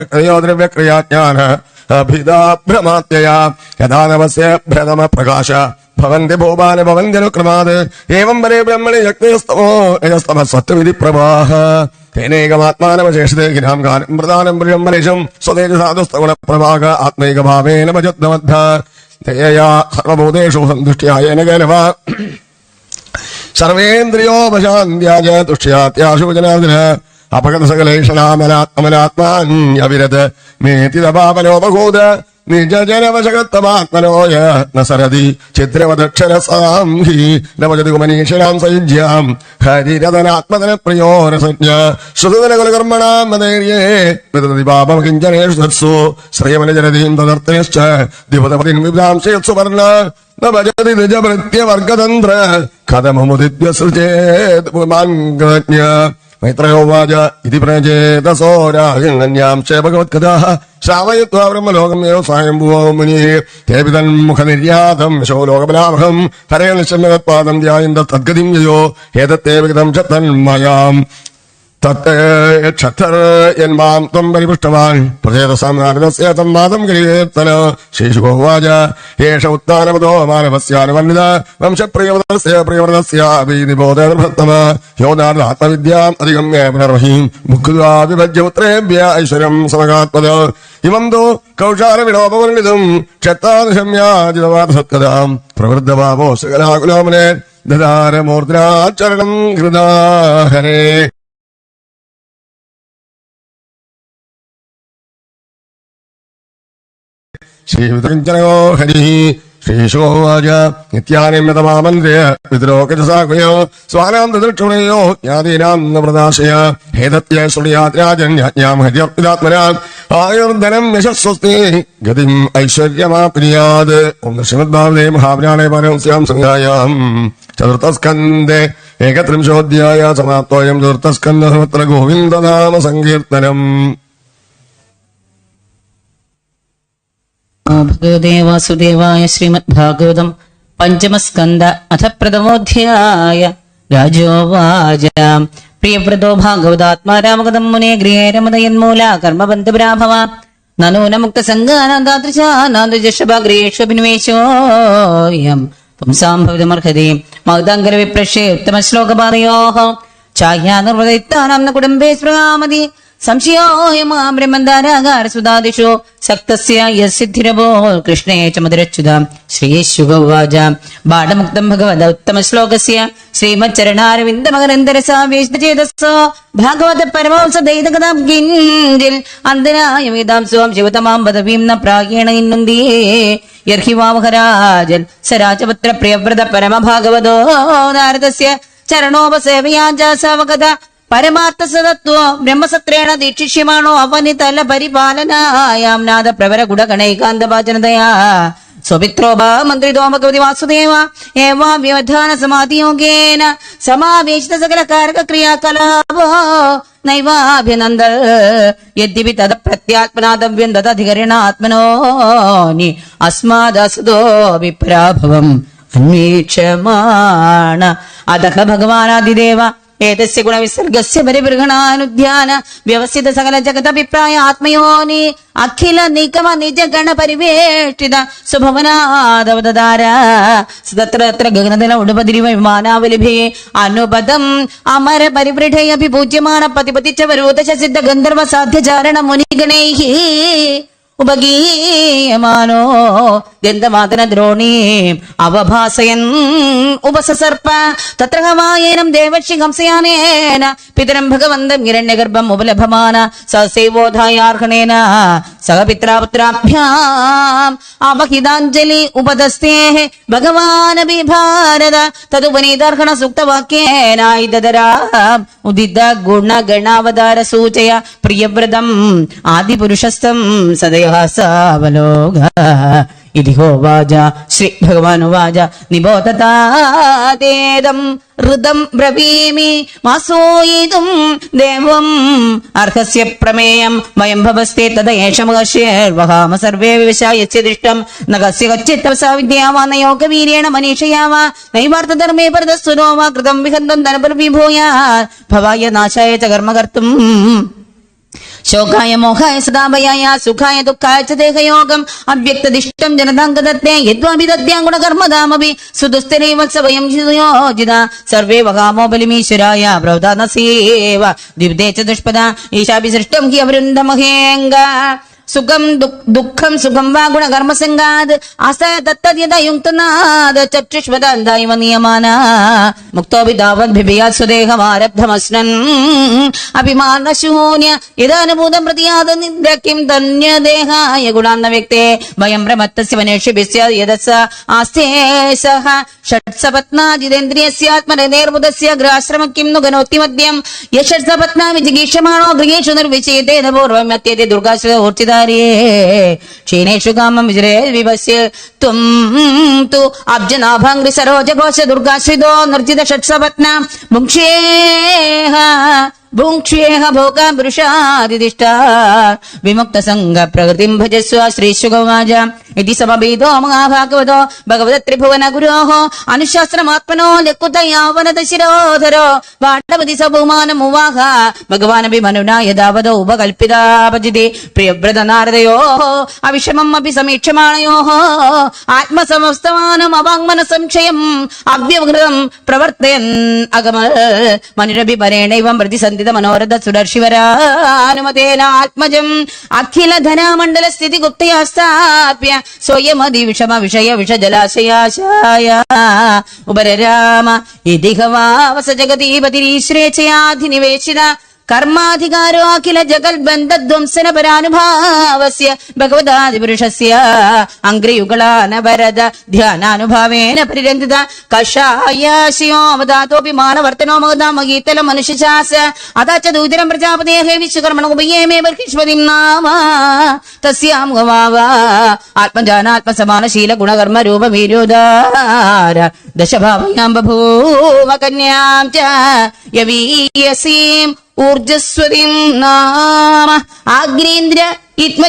ദ്രവ്യക്രിയാജ്ഞാന അഭിതാഭ്രമാത്യയാ യഥാ നവസ്യ ഭ്രതമ പ്രകാശ ഭവന്തി ഭൂപാല ഭവന്ത്യനുക്രമാത് ഏവം വരെ ബ്രഹ്മണി യജ്ഞസ്തമോ രജസ്തമ സത്വവിധി പ്രവാഹ തേനേകമാത്മാനവശേഷതേ ഗിരാം ഗാനം പ്രധാനം ബ്രഹ്മനിശം സ്വതേജസാധുസ്തഗുണ പ്രവാഹ ആത്മൈകഭാവേന ഭജത്നമദ്ധ തേയാ സർവഭൂതേഷു സന്തുഷ്ട്യായേന കേനവ സർവേന്ദ്രിയോപശാന്ത്യാജ തുഷ്ട്യാത്യാശുജനാദിന അപകട സകലേഷണാമലാത്മനാത്മാന്യവിരത് മേതിതപാപനോപഭൂത നിജജനവശകത്തമാത്മനോയ നസരതി ചിത്രവദക്ഷരസാംഹി നവജതി മനീഷനാം സയുജ്യാം ഹരിരതനാത്മതന പ്രിയോരസജ്ഞ ശ്രുതനകുലകർമ്മണാമധൈര്യേ പാപമകിഞ്ചനേഷു സത്സു ശ്രേയമനജരതീം തദർത്ഥശ്ച ദ്വിപദപതിൻ വിഭ്രാംശയത്സു വർണ്ണ നഭജതി നിജഭൃത്യവർഗതന്ത്ര കഥമമുദിദ്വസൃജേത് പുമാൻഗജ്ഞ മൈത്രയോവാച ഇതി പ്രചേതസോ രാഹിണ്യാം ഭഗവത്കഥാ ശ്രാവയത്വാ ബ്രഹ്മലോകം സ്വയംഭുവോ മുനി തേപി തന്മുഖനിര്യാതം യശോ ലോകബലാമഹം ഹരേ നിശമ്യതത്പാദം ധ്യായന്ത തദ്ഗതിം യയോ ഏതത്തേവിധം ക്ഷത്തന്മയാം തത്തേക്ഷത്രയന്മാം ത്വം പരിപുഷ്ടവാൻ പ്രചേതസാം നാരദസ്യ തന്മാദം കീർത്തന ശേഷുഗോവാച ഏഷ ഉത്ഥാനപദോ മാനവസ്യാനുവർണിത വംശപ്രിയവതസ്യ പ്രിയവൃതസ്യാഭിനിബോധേതമ യോ നാരദാത്മവിദ്യാം അധിഗമ്യ പുനർവഹീം മുക്ത്വാ വിഭജ്യ പുത്രേഭ്യ ഐശ്വര്യം സമകാത്മത ഇമം തോ കൗശാലവിടോപവർണിതം ക്ഷത്താനുശമ്യാജിതവാദസത്കഥാം പ്രവൃദ്ധഭാവോ സകലാകുലോമനെ ദദാരമൂർധ്നാചരണം ഹൃദാഹരേ. ശ്രീവിതഞ്ജനയോ ഹരി ശ്രീശോവാച നിത്യാനിമ്യതമാമന്ത്ര്യ പിതൃലോകജസാകുയോ സ്വാനാന്തദൃക്ഷുണയോ ജ്ഞാതീനാം പ്രദാശയ ഹേതത്യ ശ്രുണിയാത്രാജന്യാജ്ഞാം ഹരിയർപ്പിതാത്മനാ ആയുർധനം യശസ്വസ്തി ഗതിം ഐശ്വര്യമാപ്നിയാത്. ഓം ശ്രീമദ്ഭാഗവതേ മഹാപുരാണേ പാരംസ്യാം സംജ്ഞായാം ചതുർത്ഥസ്കന്ധേ ഏകത്രിംശോധ്യായ സമാപ്തോയം ചതുർത്ഥസ്കന്ധ സർവത്ര ഗോവിന്ദനാമ സങ്കീർത്തനം. ഭഗവതേ വാസുദേവായ ശ്രീമദ്ഭാഗവതം പഞ്ചമസ്കന്ധ അഥ പ്രഥമോധ്യായ. രാജോവാച പ്രിയവ്രതോ ഭാഗവതാത്മാരാമഗതം മുനേ ഗൃഹേരമതയന്മൂല കർമ്മബന്ധപരാഭവ നനൂനമുക്ത സംഗാനാദാദൃശാനാദൃശബാഗ്രേഷ്വഭിനിവേശോയം പുംസാം ഭവിതമർഹതി മഹദാങ്കര വിപ്രശ്യേ ഉത്തമശ്ലോകപാദയോഃ ഛായാനിർവൃതൈത്താനാം കുടുംബേ സ്പൃഹാമതി സംശയോയമാം ബ്രഹ്മന്ധാരാകാരസുധാദിഷു സക്തസ്യ യസിദ്ധിരഭോ കൃഷ്ണേ ച മധുരച്യുതാം. ശ്രീശുഗോവാച ബാഡമുക്തം ഭഗവത ഉത്തമശ്ലോകസ്യ ശ്രീമച്ചരണാരവിന്ദമകരന്തരസാവേശചേതസോ ഭാഗവത പരമംസദൈതകഥാം കിഞ്ചിൽ അന്തരായ വേദാംസുവാം ശിവതമാം പദവീം ന പ്രായേണ ഇന്നുന്തിയേ യർഹി വാമഹരാജൻ സരാജപുത്ര പ്രിയവ്രത പരമഭാഗവതോ നാരദസ്യ ചരണോപസേവയാഞ്ച സാവകഥ പരമാർത്ഥ സദത്വോ ബ്രഹ്മസത്രേണ ദീക്ഷിഷ്യമാണോ അവനിതല പരിപാലനായാം നാദ പ്രവര ഗുണഗണൈകാന്തഭാജനതയാ സ്വപിത്രോ മന്ത്രിതോ ഭഗവതി വാസുദേവ ഏവാ വ്യവധാന സമാധിയോഗേന സമാവേശിത സകല കാരക ക്രിയാകലാപോ നൈവാഭ്യനന്ദ യദ്യപി തദ പ്രത്യാത്മനാദവ്യം തദധികരണാത്മനോനി അസ്മാദസുതോ വിപ്രാഭവം അന്വേക്ഷമാണ. അധഃ ഭഗവാനാദിദേവ ഏതസ്യ ഗുണവിസർഗസ്യ പരിബൃഹണാനുധ്യാന വ്യവസ്ഥിത സകല ജഗദഭിപ്രായ ആത്മയോനി അഖില നിഗമ നിജഗണ പരിവേഷ്ടിത സ്വഭവനാദവദാര സതത്ര ഗഗനതല ഉടുപതിരിവ വിമാനാവലിഭേ അനുപദം അമര പരിവൃഢേ അഭിപൂജ്യമാന പതിപതിച്ച വരോദശ സിദ്ധ ഗന്ധർവ സാധ്യചാരണ മുനിഗണൈഃ ഉപഗീയമാനോ ഗന്ധമാതന ദ്രോണീം അവഭാസയൻ ഉപസസർപ്പ തത്ര ഹവായേനം ദേവർഷി ഹംസയാനേന പിതരം ഭഗവന്തം ഹിരണ്യഗർഭം ഉപലഭമാന സസേവോധായാർഹണേന സഹ പിത്രാപുത്രാഭ്യാം അവഹിതാഞ്ജലി ഉപദസ്തേഃ ഭഗവാനപി ഭാരത തതുപനീതാർഹണ സൂക്തവാക്യേനായി ദദരാം ഉദിത ഗുണഗണാവതാര സൂചയ പ്രിയവ്രതം ആദിപുരുഷസ്ഥം സദയ സാവലോക. ഇതി ഹോവാച ശ്രീ ഭഗവാനുവാച നിബോധതാതേദം ഋതം ബ്രവീമി മാസോയിതും ദേവം അർഹസ്യ പ്രമേയം വയം ഭവസ്തേ തദയേഷമഹർഷേർവഹാമ സർവേ വിവശായസ്യ ദൃഷ്ടം നഗസ്യ കച്ചിത്തവസാ വിദ്യാവാ നയോഗവീര്യേണ മനീഷയാവാ നൈവാർത്ഥധർമ്മേ പരതസ്സുനോ വാ കൃതം വിഹന്തം ധനപർവിഭൂയാ ഭവായ നാശായ ച കർമ്മകർത്തും ശോകായ മോഹായ സദാഭയായ സുഖായ ദുഃഖായ ച ദേഹയോഗം അവ്യക്തദിഷ്ടം ജനതാംഗതത്തെ യദ്വാഭിദദ്യാം ഗുണകർമ്മദാമപി സുദുസ്തരൈവത്സവയം യോജിത സർവേ വഹാമോ ബലിമീശ്വരായ പ്രവദാനസേവ ദ്വിപദേ ച ദുഷ്പദ ഈശാഭിസൃഷ്ടം ഹി അവരുന്ധമഹേംഗ സുഖം ദുഃഖം സുഖം വാ ഗുണകർമ്മസംഗാത് ആസ്തായ തത്തദ്യതയുക്തനാദ ചക്ഷുഷ്മദാന്തായിവ നിയമാന മുക്തോപി താവദ്ഭിഭയാത് സ്വദേഹമാരബ്ധമസ്നൻ അഭിമാനശൂന്യ യഥാനുഭൂതം പ്രതിയാത് നിന്ദ്യക്കിം ധന്യദേഹായ ഗുണാന്ന വ്യക്തേ വയം പ്രമത്തസ്യ വനേഷിഭിസ്യ യദസ്സ ആസ്തേ സഹ ഷട്സപത്നാജിതേന്ദ്രിയസ്യാത്മനേർബുധസ്യ ഗ്രാശ്രമക്കിം നുഗനോത്തി മദ്യം യഷട്സപത്നാ വിജിഗീഷമാണോ ഗൃഹേഷു നിർവിചേതേന പൂർവം മത്യത്തെ ദുർഗാശ്രിത ഊർച്ചിത ക്ഷീണേഷു കാമം വിജരേ വിപസ്യ ത്വം തു അബ്ജനാഭാംഗ്രി സരോജഘോഷ ദുർഗാശ്രിതോ നിർജിത ഷട്സപത്ന ഭുങ്ക്ഷ്യേഹ ഭോഗാം പുരുഷാദിദിഷ്ട വിമുക്ത സംഘ പ്രകൃതിം ഭജസ്വ ശ്രീശുഗവാച ഇതി സമഭേദോ മഹാഭാഗവതോ ഭഗവത ത്രിഭുവന ഗുരോഃ അനുശാസ്ത്രമാത്മനോ ലക്കുതയാവനത ശിരോധരോ വാട്ടപതി സബഹുമാനമുവാഹ ഭഗവാനഭിമനുനാ യഥാവതോ ഉപകൽപ്പിതാപജിതി പ്രിയവ്രത നാരദയോഃ അവിഷമം അഭി സമീക്ഷമാണയോഃ ആത്മസമസ്തമാനം അവാങ്മന സംശയം അവ്യവഹൃതം പ്രവർത്തയൻ അഗമ മനുരഭി പരേണൈവം പ്രതിസന്ധി മനോരഥ സുദർശിവരാനുമതേന ആത്മജം അഖില ധനാമണ്ഡല സ്ഥിതി ഗുപ്തയാസ്ഥാപ്യ സ്വയമതി വിഷമ വിഷയ വിഷജലാശയാശായ ഉപരരാമ ഇതിഹവാവസ ജഗതീപതിരീശ്രേച്ഛയാധിനിവേശിത കർമാധികാരോ അഖില ജഗൽബന്ധധ്വംസന പരാനുഭാവസ്യ ഭഗവതാദിപുരുഷസ്യ അംഗ്രിയുഗളാനവരദ ധ്യാനാനുഭാവേന പരിരഞ്ജിത കഷായാശയോമദാതോപി മാനവർത്തനോ മഹതാമഗീതല മനുഷ്യശാസ അതാച്ച ദൂതരം പ്രജാപതേഹ വിശ്വകർമ്മണ ഉപയേമേ ബർഹിഷ്പതിം നാമ തസ്യാം ഗവാവ ആത്മജാനാത്മസമാനശീല ഗുണകർമ്മ രൂപ വീര്യോദാര ദശഭാവയാം ബഭൂവ കന്യാം ച യവീയസീം ഊർജസ്വതിം നാമ ആഗ്നേന്ദ്ര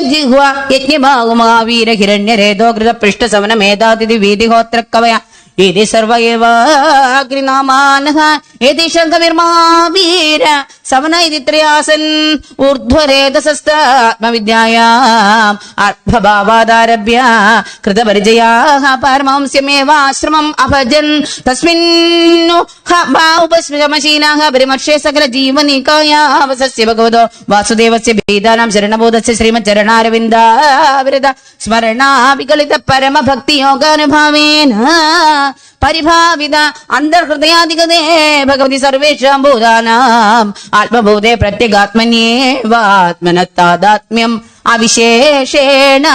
ജിഹ്വ യജ്ഞഭാഗമാവീര ഹിരണ്യരേതോ കൃത പൃഷ്ഠ സമന മേധാതിഥി വീതിഹോത്ര കവയ ഏതി സർവയേവാഗ്നിനാമാനഃ ഏതി ശംഖവിർമാവീര സമന ഇതി ത്രയാസൻ ഊർധ്വരേതസസ്താത്മവിദ്യായാം ആത്മഭാവാദാരഭ്യ കൃതപരിചയാഃ പാരമാംസ്യമേവാശ്രമം അഭജൻ തസ്മിന്നു ഉപസ്മശീലാഃ പരിമർശേ സകല ജീവനികായാവസസ്യ ഭഗവതോ വാസുദേവസ്യ ഭേദാനാം ശരണബോധസ്യ ശ്രീമച്ചരണാരവിന്ദാവിരത സ്മരണാവികലിത പരമഭക്തിയോഗാനുഭാവേന പരിഭാവിത അന്തർഹൃദയാധികതേ ഭഗവതി സർവേഷാം ഭൂതാനാം ആത്മഭൂതേ പ്രത്യഗാത്മന്യേവാത്മനത്താദാത്മ്യം അവിശേഷേണ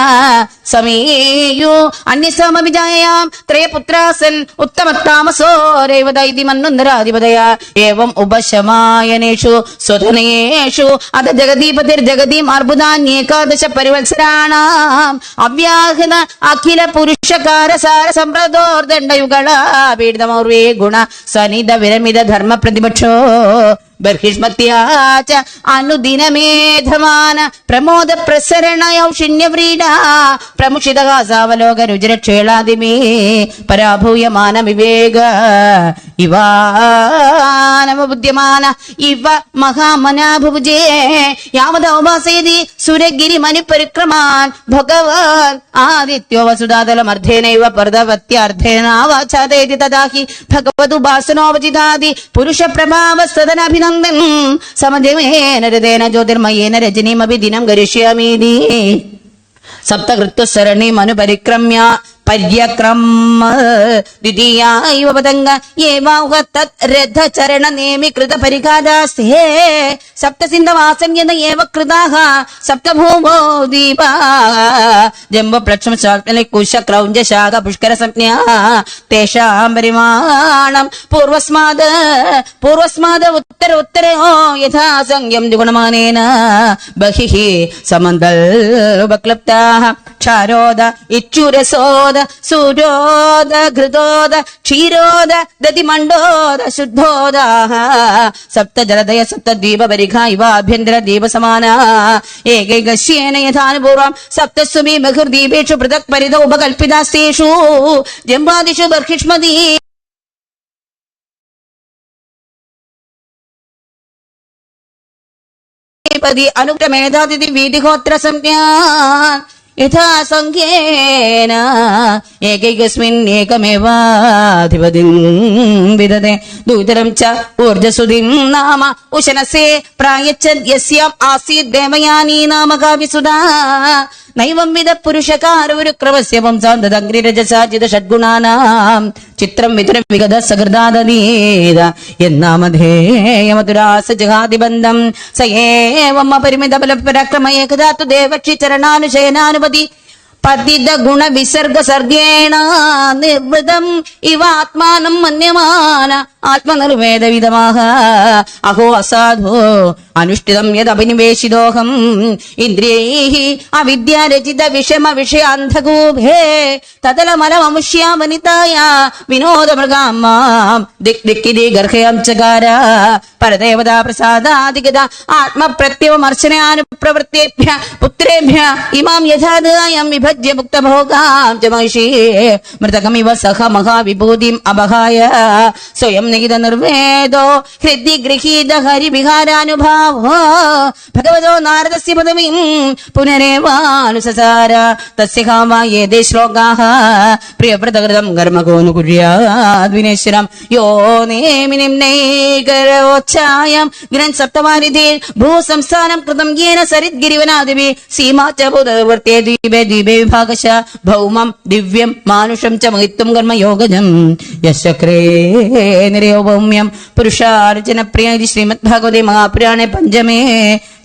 സമീയു അന്യസമവിജായാം ത്രയപുത്രാസൻ ഉത്തമത്താമസോ രേവതൈതി മന്നുന്തരാധിപതയ ഏവം ഉപശമായനേഷു സ്വധനയേഷു അത ജഗദീപതിർജഗദീം അർബുദാന്യേകാദശ പരിവത്സരാണാം അവ്യാഹൃത അഖില പുരുഷകാര സാര സമ്പ്രദോർദണ്ഡയുഗള പീഡിതമൗർവേ ഗുണ സനിധ വിരമിത ധർമ്മ പ്രതിപക്ഷോ ബർഹിഷ്മത്യാച അനുദിനമേധമാന പ്രമോദ പ്രസരണയൗഷിണ്യവ്രീഡ പ്രമുഷിതഹാസാവലോക രുചിരക്ഷേളാദിമേ പരാഭൂയമാന വിവേക ഇവാനമബുദ്ധ്യമാന ഇവ മഹാമനാഭുജേ യാവതൗപാസയതി സുരഗിരി മനുപരിക്രമാൻ ഭഗവാൻ ആദിത്യോ വസുധാതലമർദ്ധേനൈവ പർദവത്യാർദ്ധേനാവാചാതേതി തദാഹി ഭഗവതുപാസനോപചിതാദി പുരുഷ പ്രഭാവസ്തദനഭിനന്ദൻ സമദേവേന രതേന ജ്യോതിർമയേന രജനീമഭി ദിനം ഗരിഷ്യാമീതി സപ്തകൃത്വസരണി മനുപരിക്രമ്യ പര്യക്രമ ദ്വിതീയായവ പതംഗ ഏവാഹ തത് രഥചരണ നേമി കൃത പരിഘാതാസ്തേ സപ്തസിന്ധവാസം യത ഏവ കൃതാഃ സപ്തഭൂമോ ദീപാ ജംബപ്ലക്ഷം ശാക്തലി കുശ ക്രൗഞ്ച ശാഖ പുഷ്കര സംജ്ഞാ തേഷാം പരിമാണം പൂർവസ്മാദ ഉത്തരോത്തരോ യഥാ സംയം ദ്വിഗുണമാനേന ബഹിഃ സമന്തൽ ഉപക്ലപ്താഃ ക്ഷാരോദ ഇച്ഛുരസോദ സൂര്യോദ ഘൃതോദ ക്ഷീരോദ ദതിമണ്ഡോദ ശുദ്ധോദാഃ സപ്ത ജലദയ സപ്ത ദ്വീപ പരിഘ ഇവ ആഭ്യന്തര ദീപസമാന ഏകൈകശ്യേന യഥാനുപൂർവം സപ്തസ്വമി ബഹിർദീപേഷു പൃഥക് പരിത ഉപകൽപ്പിതാസ്തേഷു ജംബാദിഷു ബർഹിഷ്മതി പതി അനുക്രമേധാതിഥി വീതിഹോത്ര സംജ്ഞാ യഥാ സംഖ്യേന ഏകൈകസ്മിൻ ഏകമേവാധിപതിം വിദദേ ദൂതരം ച ഊർജസുതിം നാമ ഉശനസേ പ്രായച്ഛദ് യസ്യാം ആസീത് ദേവയാനി നാമ കാവ്യസുധാ നൈവം വിദ പുരുഷകാരവുരുക്രമസ്യ വംസാന്തദഗ്രിരജസാജിത ഷഡ്ഗുണാനാം ചിത്രം വിതുരം വിഗത സഹൃദാദീത എന്നാമധേയമധുരാസ ജഹാദിബന്ധം സയേവം അപരിമിത ബലപരാക്രമ ഏകദാതു ദേവക്ഷി ചരണാനുശയനാനുപതി പതിത ഗുണ വിസർഗ സർഗേണ നിർവൃതം ഇവ ആത്മാനം മന്യമാന ആത്മനിർവേദവിധമാഹ അഹോ അസാധോ അനുഷ്ഠിതം യദഭിനിവേശിതോഹം ഇന്ദ്രിയൈഃ അവിദ്യാരചിത വിഷമ വിഷയാന്ധകൂഭേ തദലമലമമുഷ്യാവനിതായ വിനോദമൃഗാം മാം ദിക് ദിക്കിതി ഗർഹയം ചകാര പരദേവതാ പ്രസാദാധിഗത ആത്മപ്രത്യവമർശനാനുപ്രവൃത്തേഭ്യ പുത്രേഭ്യ ഇമാം യഥാദായം വിഭജ്യ മുക്തഭോഗാം ച മഹിഷീ മൃതകമിവ സഹ മഹാവിഭൂതിം അപഹായ സ്വയം നിഹിത നിർവേദോ ഹൃദി ഗൃഹീത ഹരിവിഹാരാനുഭാവോ ഭഗവതോ നാരദസ്യ പദവിം പുനരേവാനുസസാര തസ്യ കാമയേതേ ശ്ലോകാഃ പ്രിയവ്രതകൃതം കർമ്മകോനുകുര്യാദ് വിനേശ്വരം യോ നേമിനിം നൈകരോച്ഛായം ഗ്രൻ സപ്തവാരിധി ഭൂസംസ്ഥാനം കൃതം യേന സരിദ്ഗിരിവനാദിവി സീമാച ഭൂതവർത്തേ ദ്വീപേ ദ്വീപേ വിഭാഗശ ഭൗമം ദിവ്യം മാനുഷം ച മഹിത്വം കർമ്മയോഗജം യശക്രേ നിരയോപൗമ്യം പുരുഷാർജന പ്രിയ ശ്രീമദ് ഭാഗവതേ മഹാപുരാണേ പഞ്ചമേ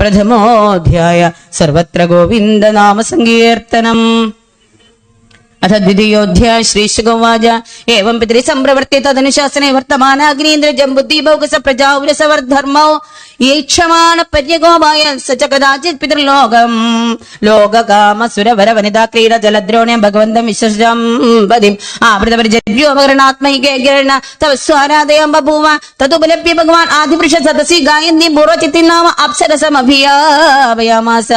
പ്രഥമോധ്യായ സർവത്ര ഗോവിന്ദ നാമ സങ്കീർത്തനം अथ द्वितीयोऽध्याय श्रीशुकवाच एवं पितरि संप्रवर्त्य तदनुशासने वर्तमानाग्नीन्द्रजं बुद्धिभोगस प्रजाउरसवर्धर्मो ईक्षमाण पर्यगोपाय स च कदाचित् पितृलोकम् लोककामसुरवर वनिता क्रीड जलद्रोणे भगवन्तं विश्वजं पदिम् आवृतपरिजर्योपकरणात्मैकेकिरण तव स्वारादयं बभूव तदुपलभ्य भगवान् आदिपुरुष सदसि गायन्ति पूर्वचित्तिं नाम अप्सरसमभियावयामास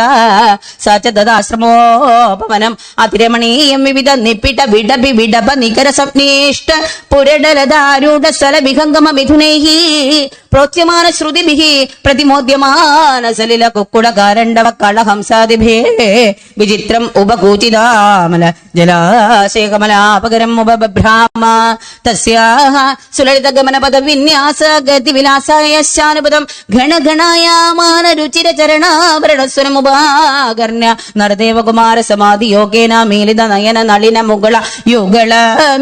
सा च तदाश्रमोपवनम् अतिरमणीयं विविध निपिट विडपि विडप निकर स्वप्नेष्ट पुरडलदारूढ स्थल विहंगम मिथुनैः प्रोच्यमान श्रुतिभिः प्रतिमोद्यमान सलिल कुक्कुड कारण्डव कलहंसादिभिः विचित्रम् उपकूचिदामल जलाशय कमलापकरम् उपबभ्राम तस्याः सुललित गमन पद विन्यास गति विलासायश्चानुपदम् घन घनायामान रुचिर चरणाभरण स्वरमुपाकर्ण्य नरदेव कुमार समाधि योगेन मीलित नयन नलिन मुगल युगल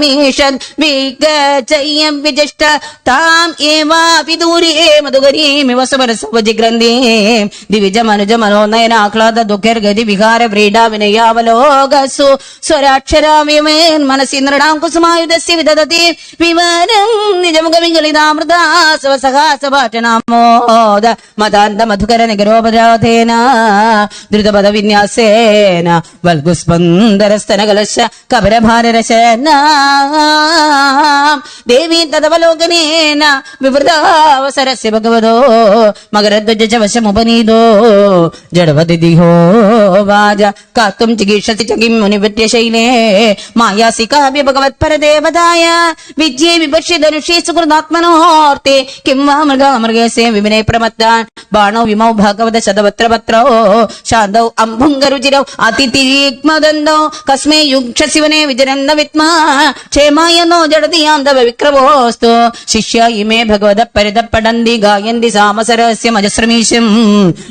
मीषद् विगचय्यं विजिष्ट ताम् एवापि दूरे मधुगरीमिव सुमरसवजिग्रन्थीं दिविज मनुज मनोनयन आह्लाद दुःखर्गति विहार व्रीडा विनयावलोकसु स्वराक्षराव्यमेन् मनसि नृणां कुसुमायुधस्य विदधति विवरं निजमुखविगलितामृता स्वसहासपाठनामोद मदान्त मधुकर निगरोपराधेन द्रुतपद विन्यासेन वल्गुस्पन्दरस्तनकलश कबरभाररशेन देवी तदवलोकनेन विवृतावसरस्य भगवतो मकरध्वज च वशमुपनीतो जडवदिदिहो वाज कातुं चिकीर्षति च किं मुनिवृत्यशैले मायासि काव्य भगवत्परदेवताय विद्ये विपश्य धनुषे सुकृतात्मनोऽर्थे किं वा मृगसे विविने प्रमत्तान् बाणौ विमौ भागवत शतवत्रपत्रौ शान्तौ अम्भुङ्गरुचिरौ अतिथिग्मदन्तौ कस्मै युक्षसिवने विजरन्न विद्मा क्षेमाय नो जडति यान्दव विक्रमोऽस्तु शिष्या इमे भगवत परितपडन्ति गायन्ति सामसरस्य मजस्रमीशम्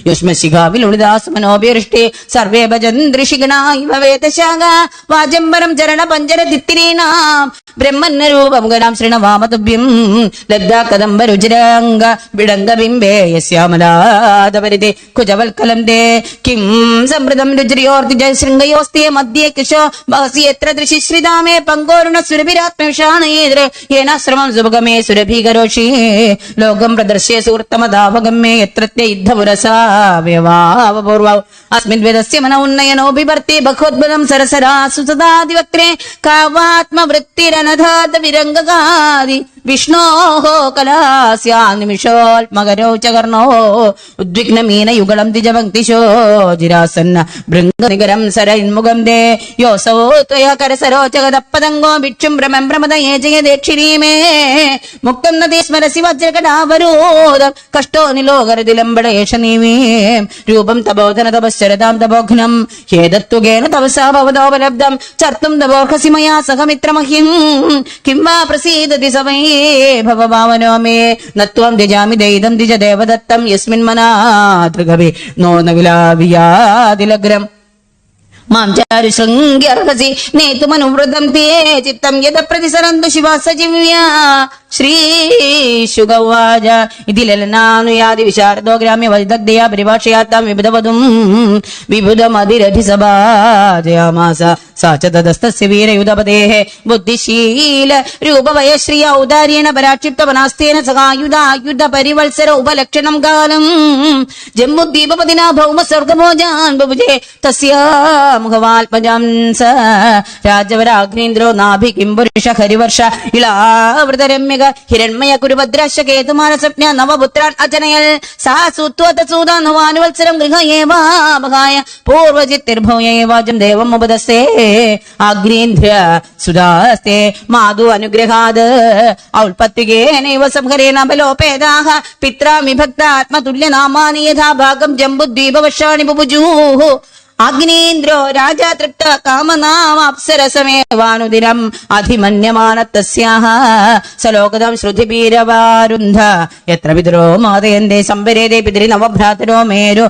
युष्मशिखाविलुलिदासमनोभिवृष्टे सर्वे भजन्ति ऋषिगणा इव वेदशाखा वाजम्बरं चरण पञ्जर तित्तिरीणाम् ब्रह्मन्नरूपं गणां शृणवामतुभ्यं लब्धा कदम्बरुचिराङ्ग विडङ्गबिम्बे यस्यामलादपरिते कुजवल्कलं ते किं समृद्धं रुचिर्योर्ति जयशृङ्गयोस्ते मध्ये किशो महसि यत्र दृशिश्रिता मे पङ्गोरुण सुरभिरात्मविषाणयेद्र येनाश्रमं सुभगमे सुरभिकरोषि लोकं प्रदर्श्य सुहृत्तमदावगम्ये यत्र ते युद्धपुरसा व्यवावपूर्वौ अस्मिन् वेदस्य मन उन्नयनो बिभर्ति बहोद्भुतं सरसरासु सदादिवक्त्रे कावात्मवृत्तिरनधात विरङ्गकादि വിഷ്ണോः കലാസ്യാ നിമിഷോത്മകരോ ചകർണോ ഉദ്വിഗ്നമീനയുഗളം ദ്വിജഭക്തിശോ ജിരാസന്ന ഭൃംഗനികരം സരന്മുഖം ദേ യോസോ ത്വയ കരസരോചകതപ്പതംഗോ ഭിക്ഷും ഭ്രമം ഭ്രമദയേ ജയദേക്ഷിണീമേ മുക്തം നദീ സ്മരസി വജ്രകടാവരോധം കഷ്ടോ നിലോകരതിലംബടേഷ നീമീം രൂപം തപോധന തപശ്ചരതാം തപോഘ്നം ഹേതത്വഗേന തപസാ ഭവതോപലബ്ധം ചർത്തും തപോർഹസി മയാ സഹമിത്രമഹ്യം കിം വാ പ്രസീദതി സവൈ ഭവഭാവനോ മേ നത്വം ദ്വിജാമി ദൈതം ദ്വിജ ദേവദത്തം യസ്മിൻ മനാ തൃഗവേ നോ നവിലാവിയാതിലഗ്രം മാം ചാരു ശൃംഗ്യർഹസി നേതുമനുവൃതം തേ ചിത്തം യദ പ്രതിസരന്തു ശിവാ സജീവ്യ ശ്രീശുഗവാച ഇതി ലലനാനുയാതി വിശാരദോ ഗ്രാമ്യ വൈദഗ്ധയാ പരിഭാഷയാത്താം വിബുധവതും വിബുധമതിരധിസഭാജയാമാസ സാ ച തദസ്തസ്യ വീരയുധപതേഃ ബുദ്ധിശീല രൂപവയശ്രിയ ഔദാര്യേണ പരാക്ഷിപ്തവനാസ്തേന സഹായുധായുധ പരിവത്സര ഉപലക്ഷണം കാലം ജംബുദ്വീപപതിനാ ഭൗമ സ്വർഗഭോജാൻ ബുഭുജേ തസ്യാ മുഖവാൽപജം സ രാജവരാഗ്നീന്ദ്രോ നാഭി കിംപുരുഷ ഹരിവർഷ ഇളാവൃതരമ്യക ഹിരണ്മയ കുരുഭദ്രാശ കേതുമാനസപ്ന നവപുത്രാൻ അജനയൽ സാ സൂത്വതസൂതാനുവാനുവത്സരം ഗൃഹ ഏവാമഹായ പൂർവജിത്തിർഭൂയ ഏവാജം ദേവം ഉപദസ്തേ അഗ്നീന്ദ്ര സുധാസ്തേ മാധു അനുഗ്രഹാത് ഔൽപത്വികേനൈവ സംഹരേണ ബലോപേതാഹ പിത്രാ വിഭക്ത ആത്മതുല്യനാമാനി യഥാ ഭാഗം ജംബുദ്വീപവശാണി ബുഭുജൂഃ അഗ്നീന്ദ്രോ രാജാ തൃപ്ത കാമനാമപ്സരസമേവാനുദിനം അധിമന്യമാന തസ്യാഹ സലോകതം ശ്രുതിപീരവാരുന്ധ യത്ര പിതരോ മാതയന്തേ സംഭരേതേ പിതരി നവഭ്രാതരോ മേരു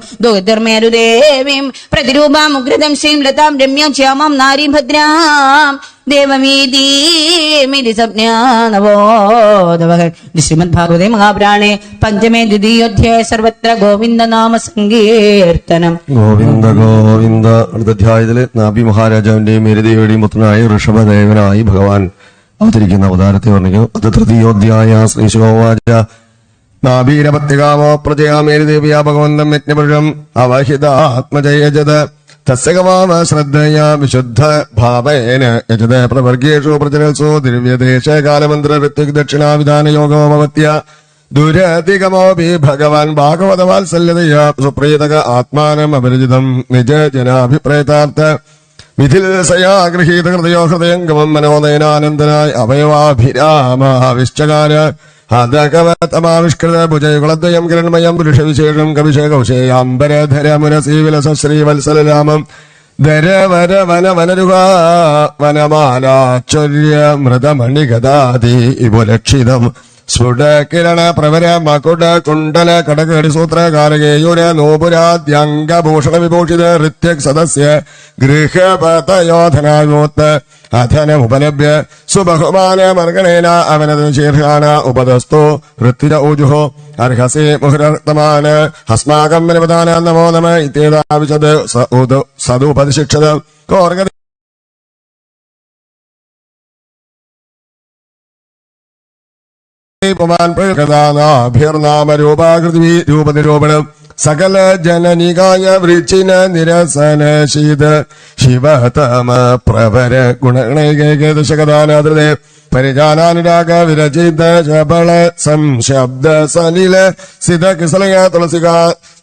ദുർമേരു ദേവീം പ്രതിരൂപാമുഗ്രതം ശ്രീം ലതാം രമ്യാം ശ്യാമാം നാരീം ഭദ്രാം ദേവമീതി സംജ്ഞാനവോധവഹൻ ശ്രീമദ് ഭാഗവതേ മഹാപുരാണേ പഞ്ചമേ ദ്വിതീയോധ്യായ സർവത്ര ഗോവിന്ദനാമ സങ്കീർത്തനം. ഗോവിന്ദ ഗോവിന്ദ. അടുത്ത അധ്യായത്തില് നാഭി മഹാരാജാവിന്റെയും മേരുദേവിയുടെയും പുത്രനായ ഋഷഭദേവനായി ഭഗവാൻ അവതരിക്കുന്ന അവതാരത്തെ വർണ്ണിക്കുന്നു. അത് തൃതീയോധ്യായ. ശ്രീശുഗോവാച നാഭീരപത്യകാമോ പ്രജയാ മേരുദേവിയാ ഭഗവന്തം യജ്ഞപുരുഷം അവഹിതാത്മജയജത് തസ്യകവാമ ശ്രദ്ധയാ വിശുദ്ധ ഭാവേന യജത പ്രവർഗേഷു പ്രചരൽസോ ദിവ്യദേശകാലമന്ത്ര ഋത്വിക് ദക്ഷിണാവിധാനയോഗമവത്യ ദുരധികമോപി ഭഗവാൻ ഭാഗവതവാത്സല്യതയാ സുപ്രീതക ആത്മാനം അപരിചിതം നിജ ജനാഭിപ്രേതാർത്ഥ വിധിൽസയാ ഗൃഹീത ഹൃദയോ ഹൃദയംഗമം മനോദയനാനന്ദനായ അവയവാഭിരാമാവിശ്ചകാര ഹതകവതമാവിഷ്കൃത ഭുജയുഗളദ്വയം കിരൺമയം പുരുഷവിശേഷം കവിശേകൗശേയാംബരധര മുരസീവിലസ ശ്രീവത്സലരാമം ധരവര വന വനരുഹ വനമാലാചൊര്യ മൃതമണിഗദാതി ഇവലക്ഷിതം സ്ഫുടകിരണ പ്രവര മകുട കുണ്ടല കടകടിസൂത്ര കാരകേയുര നോപുരാദ്യംഗഭൂഷണ വിഭൂഷിത ഋത്യക് സദസ്യ ഗൃഹപതയോധനാഗോത്ത് അധനമുപലഭ്യ സുബഹുമാനമർഗണേന അവനത് ശീർഷാണ ഉപദസ്തു ഋത്തിര ഊജുഹോ അർഹസി മുഹുരത്തമാന ഹസ്മാകം വിനപദാന നമോ നമ ഇത്യേതാവിശത് സദുപതിശിക്ഷത കോർഗ ഭിർനാമരൂപാകൃതി രൂപനിരൂപണം സകല ജനനികായ വൃച്ചിന നിരസന ശീത ശിവതമ പ്രവര ഗുണഗണൈകേകദശകദാനാദൃതേ പരിജാനാനുരാഗ വിരചിത ശബള സംശബ്ദ സലില സിത കിസലയ തുളസിക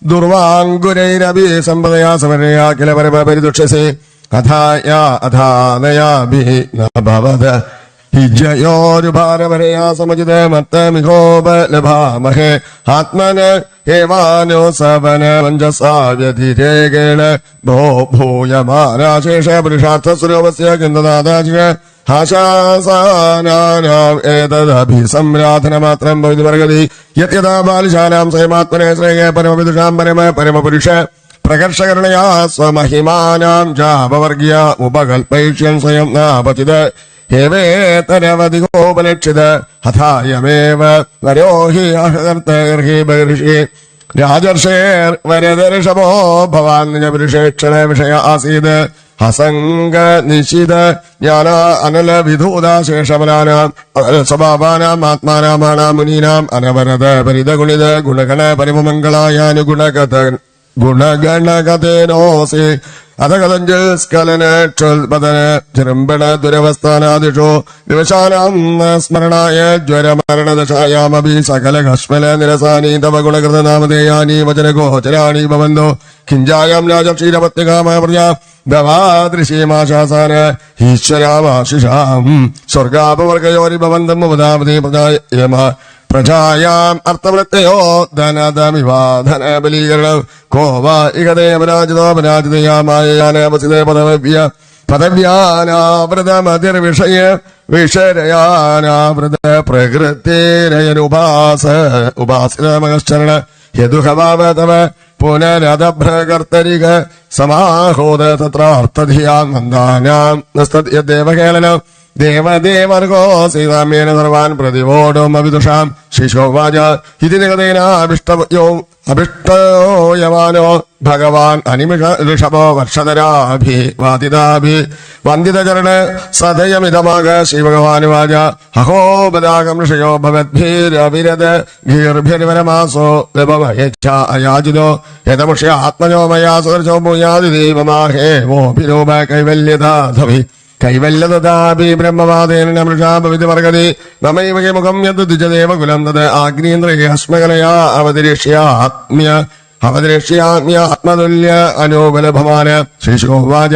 ദുർവാങ്കുരൈരഭി സമ്പദയാ സമരയാ കില പരമ പരിദുക്ഷസേ അഥായാ അധാനയാഭി നഭവത ഹിജയോരുഭാരവരയാ സമജിത മത്തമിഹോപലഭാമഹേ ആത്മന ഹേവാനോ സവന മഞ്ജസാവ്യധിരേകേണ ഭോ ഭൂയമാനാശേഷ പുരുഷാർത്ഥ സ്വരൂപസ്യ കിന്തനാദാചിക ആശാസാനാനാം ഏതദഭിസംരാധനമാത്രം ഭവിതി വർഗതി യത്യഥാ ബാലിശാനാം സ്വയമാത്മനെ ശ്രേയ പരമവിദുഷാം പരമപുരുഷ പ്രകർഷകരണയാ സ്വമഹിമാനാം ചാപവർഗീയ ഉപകൽപൈഷ്യൻ സ്വയം നാപതിത ഹേവേതരവധികോപലക്ഷിത ഹഥായമേവ വരോഹി അഹകർത്തർഹി ബഹിർഷി രാജർഷേർ വരദർഷഭോ ഭവാൻ നിജപുരുഷേക്ഷണ വിഷയ ആസീത് അസംഗ നിശിത ജ്ഞാന അനല വിധൂതാശേഷമനാനാം സ്വഭാവാനാം ആത്മാനാമാണാം മുനീനാം അനവരത പരിതഗുണിത ഗുണഗണ പരിമമംഗളായാനുഗുണഗത ഗുണഗണഗതേനോസി അധകതഞ്ച് സ്കലന ക്ഷോൽപതന ചിരമ്പണ ദുരവസ്ഥാനാദിഷു ദിവശാനാം സ്മരണായ ജ്വരമരണദശായാമഭി സകല കശ്മല നിരസാനി തവ ഗുണകൃതനാമധേയാനി വചനഗോചരാണി ഭവന്തോ കിഞ്ചായാം രാജക്ഷീരപത്യകാമ പ്രജാ ദവാദൃശീമാശാസാന ഈശ്വരാമാശിഷാം സ്വർഗാപവർഗയോരി ഭവന്തം ഉപദാപതി പ്രജായാം അർത്ഥവൃത്തയോ ധനധമിവാധന ബലീകരണം കോവാ ഇകതേ അപരാജിതോ അപരാജിതയാമായ പദവ്യാനാവൃതമതിർവിഷയ വിഷരയാനാവൃത പ്രകൃതിരയനുപാസിതമകശ്ചരണ യദുഹവാവ തവ പുനരദഭ്രകർത്തരിക സമാഹോദ തത്രാർത്ഥധിയാം നന്ദാനാം നസ്തദ്യദേവകേളനം ദേവദേവർഗോ സീതാമ്യേന സർവാൻ പ്രതിവോടും അവിദുഷാം ശിശോവാച ഇതി നിഗതേനാഭിഷ്ടയോയമാനോ ഭഗവാൻ അനിമിഷ ഋഷഭോ വർഷധരാഭി വാദിതാഭി വന്ദിതചരണ സദയമിതമാക ശ്രീഭഗവാനുവാച അഹോപദാകം ഋഷയോ ഭവദ്ഭിരവിരത ഗീർഭിർവരമാസോ അയാജിതോ യഥമുഷ്യ ആത്മജോ മയാ സുദർശോ ഭൂയാതി ദേവമാഹേവോഭിരൂപ കൈവല്യതാധവി കൈവല്യതാഭി ബ്രഹ്മവാദേന നമൃഷാഭവിതി വർഗതി നമൈവ മുഖം യത് ദ്വിജദേവകുലം തത് ആഗ്നീന്ദ്രിയസ്മകലയാ അവതരിഷ്യാത്മ്യ ആത്മതുല്യ അനോബലഭവാന ശ്രീശുവാച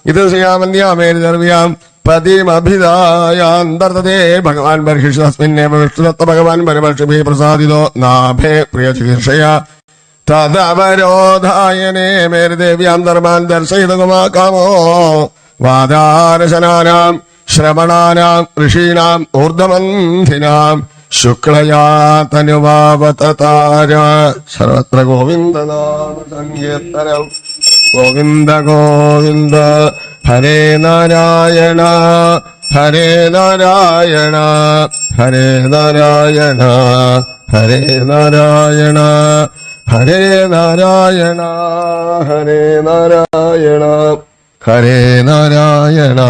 ഇത് ശ്രീയാമന്യാമേരിതർവ്യാം പതിമഭിധായാന്തർത്തതേ ഭഗവാൻ ബർഹിഷസ്മിന്നേവ വിഷ്ണുദത്ത ഭഗവാൻ പരമർഷിഭി പ്രസാദിതോ നാഭേ പ്രിയചികീർഷയ തദവരോധായനേ മേരുദേവ്യാം ധർമാൻ ദർശയിതകുമാ കാമോ വാദാരശനാനാം ശ്രവണാനാം ഋഷീണാം ഊർധമന്ധിനാം ശുക്ലയാ തനുവാവതാര സർവത്ര ഗോവിന്ദനാമ സങ്കീർത്തനം ഗോവിന്ദ ഗോവിന്ദ ഹരേ നാരായണ ഹരേ നാരായണ ഹരേ നാരായണ ഹരേ നാരായണ ഹരേ നാരായണ ഹരേ നാരായണ ഹരേ നാരായണ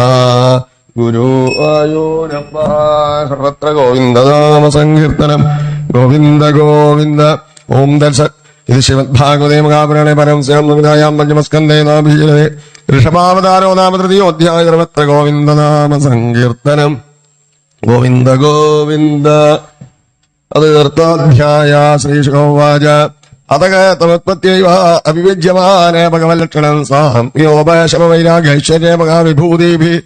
ഗുരുവായൂരപ്പ സർവത്ര ഗോവിന്ദനാമ സങ്കീർത്തനം ഗോവിന്ദ ഗോവിന്ദ ഓം ദർശ ഇത് ശ്രീമദ്ഭാഗവതേ മഹാപുരാണേ പരമസ്യാം പഞ്ചമസ്കന്ധേ നാഭീജലേ ഋഷഭാവതാരോ നാമ തൃതീയോധ്യായ സർവത്ര ഗോവിന്ദനാമ സങ്കീർത്തനം ഗോവിന്ദ ഗോവിന്ദ അത് തീർത്ഥാധ്യായ ശ്രീശുകോവാച അതക തമുത്പത്യൈവ അവിവിജ്യമാന ഭഗവല്ലക്ഷണം സാംയോപശമവൈരാഗ്യൈശ്വര്യ മഹാവിഭൂതിഭി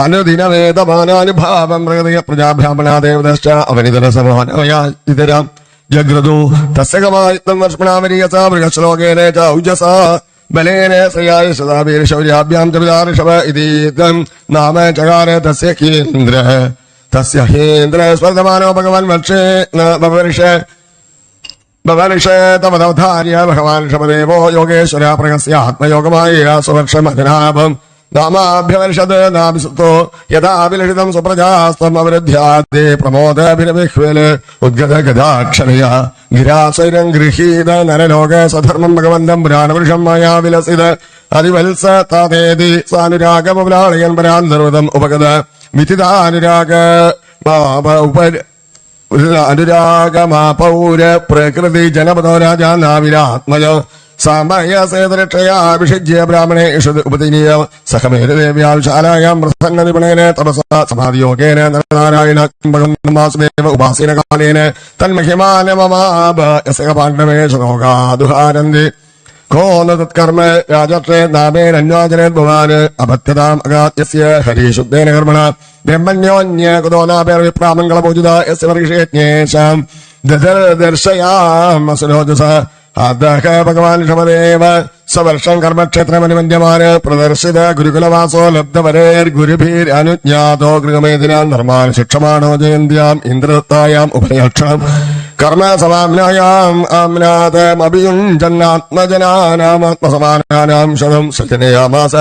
അനുദിനവേദമാനാനുഭാവം പ്രകൃതിയ പ്രജാബ്രാഹ്മണാദേവതശ്ച അവനിതര സമാനമയാം ജഗ്രതു തസ്യകമായിത്തം വർഷ്മണാമരീയസാ മൃഗശ്ലോകേന ച ഔജസാ ബലേന ശ്രയായ ശതാഭീർശൗര്യാഭ്യാം ച പിതാഋഷഭ ഇതീതം നാമ ചകാര തസ്യ ഹേന്ദ്ര തസ്യ ഹേന്ദ്ര സ്വർദ്ധമാനോ ഭഗവാൻ ഭവനിഷേതമധാര്യ ഭഗവാൻ ഋഷഭദേവോ യോഗേശ്വര പ്രകസ്യ ആത്മയോഗമായ സുവർഷമജനാഭം നാമാഭ്യവർഷത് നാഭിസുത്തോ യഥാഭിലഷിതം സുപ്രജാസ്ത്വം അവരുദ്ധ്യാദേ പ്രമോദഭിരവിഹ്വല് ഉദ്ഗത ഗതാക്ഷരയ ഗിരാസൈരം ഗൃഹീത നരലോക സധർമ്മം ഭഗവന്തം പുരാണപുരുഷം മയാ വിലസിത് അതിവത്സ താതേതി സാനുരാഗമുലാളയൻ പരാന്തർവതം ഉപഗത വിധിതാനുരാഗ അനുരാഗമാപൗര പ്രകൃതി ജനപദോ രാജാ നാവിരാത്മജോ സമയസേതരക്ഷയാഭിഷിജ്യ ബ്രാഹ്മണേഷു ഉപതിനീയ സഹമേരദേവ്യാശാലായാം പ്രസന്ന നിപുണേന തപസാ സമാധിയോഗേന നാരായണ ഉപാസീന കാലേന തന്മഹിമാനമമാഭ പാണ്ഡവേഷോകാദുഹാരന്തി കോ ന തത്കർമ്മ രാജക്ഷേ നാമേരന്വാചനേ ഭവാന് അപത്യതാം അഗാത്യസ്യ ഹരിശുദ്ധേന കർമ്മണ ബ്രഹ്മണ്യോന്യ കുതോ നാപേർവിപ്രാമംഗളപൂജിത യസ്യ വർഷേജ്ഞേഷാം ദർശയാം അസുരോജസ അദഹ ഭഗവാൻ ഋഷഭദേവ സവർഷം കർമ്മക്ഷേത്രമനുമന്യമാന് പ്രദർശിത ഗുരുകുലവാസോ ലബ്ധവരേർഗുരുഭിരനുജ്ഞാതോ ഗൃഹമേദിനാം ധർമാൻ ശിക്ഷമാണോ ജയന്ത്യാം ഇന്ദ്രദത്തായാം ഉഭയക്ഷണം കർമ്മസമാമ്നായാം ആമ്നാഥമഭിയുഞ്ജന്നാത്മജനാനാമാത്മസമാനാനാം ശതം സൃജനയാമാസ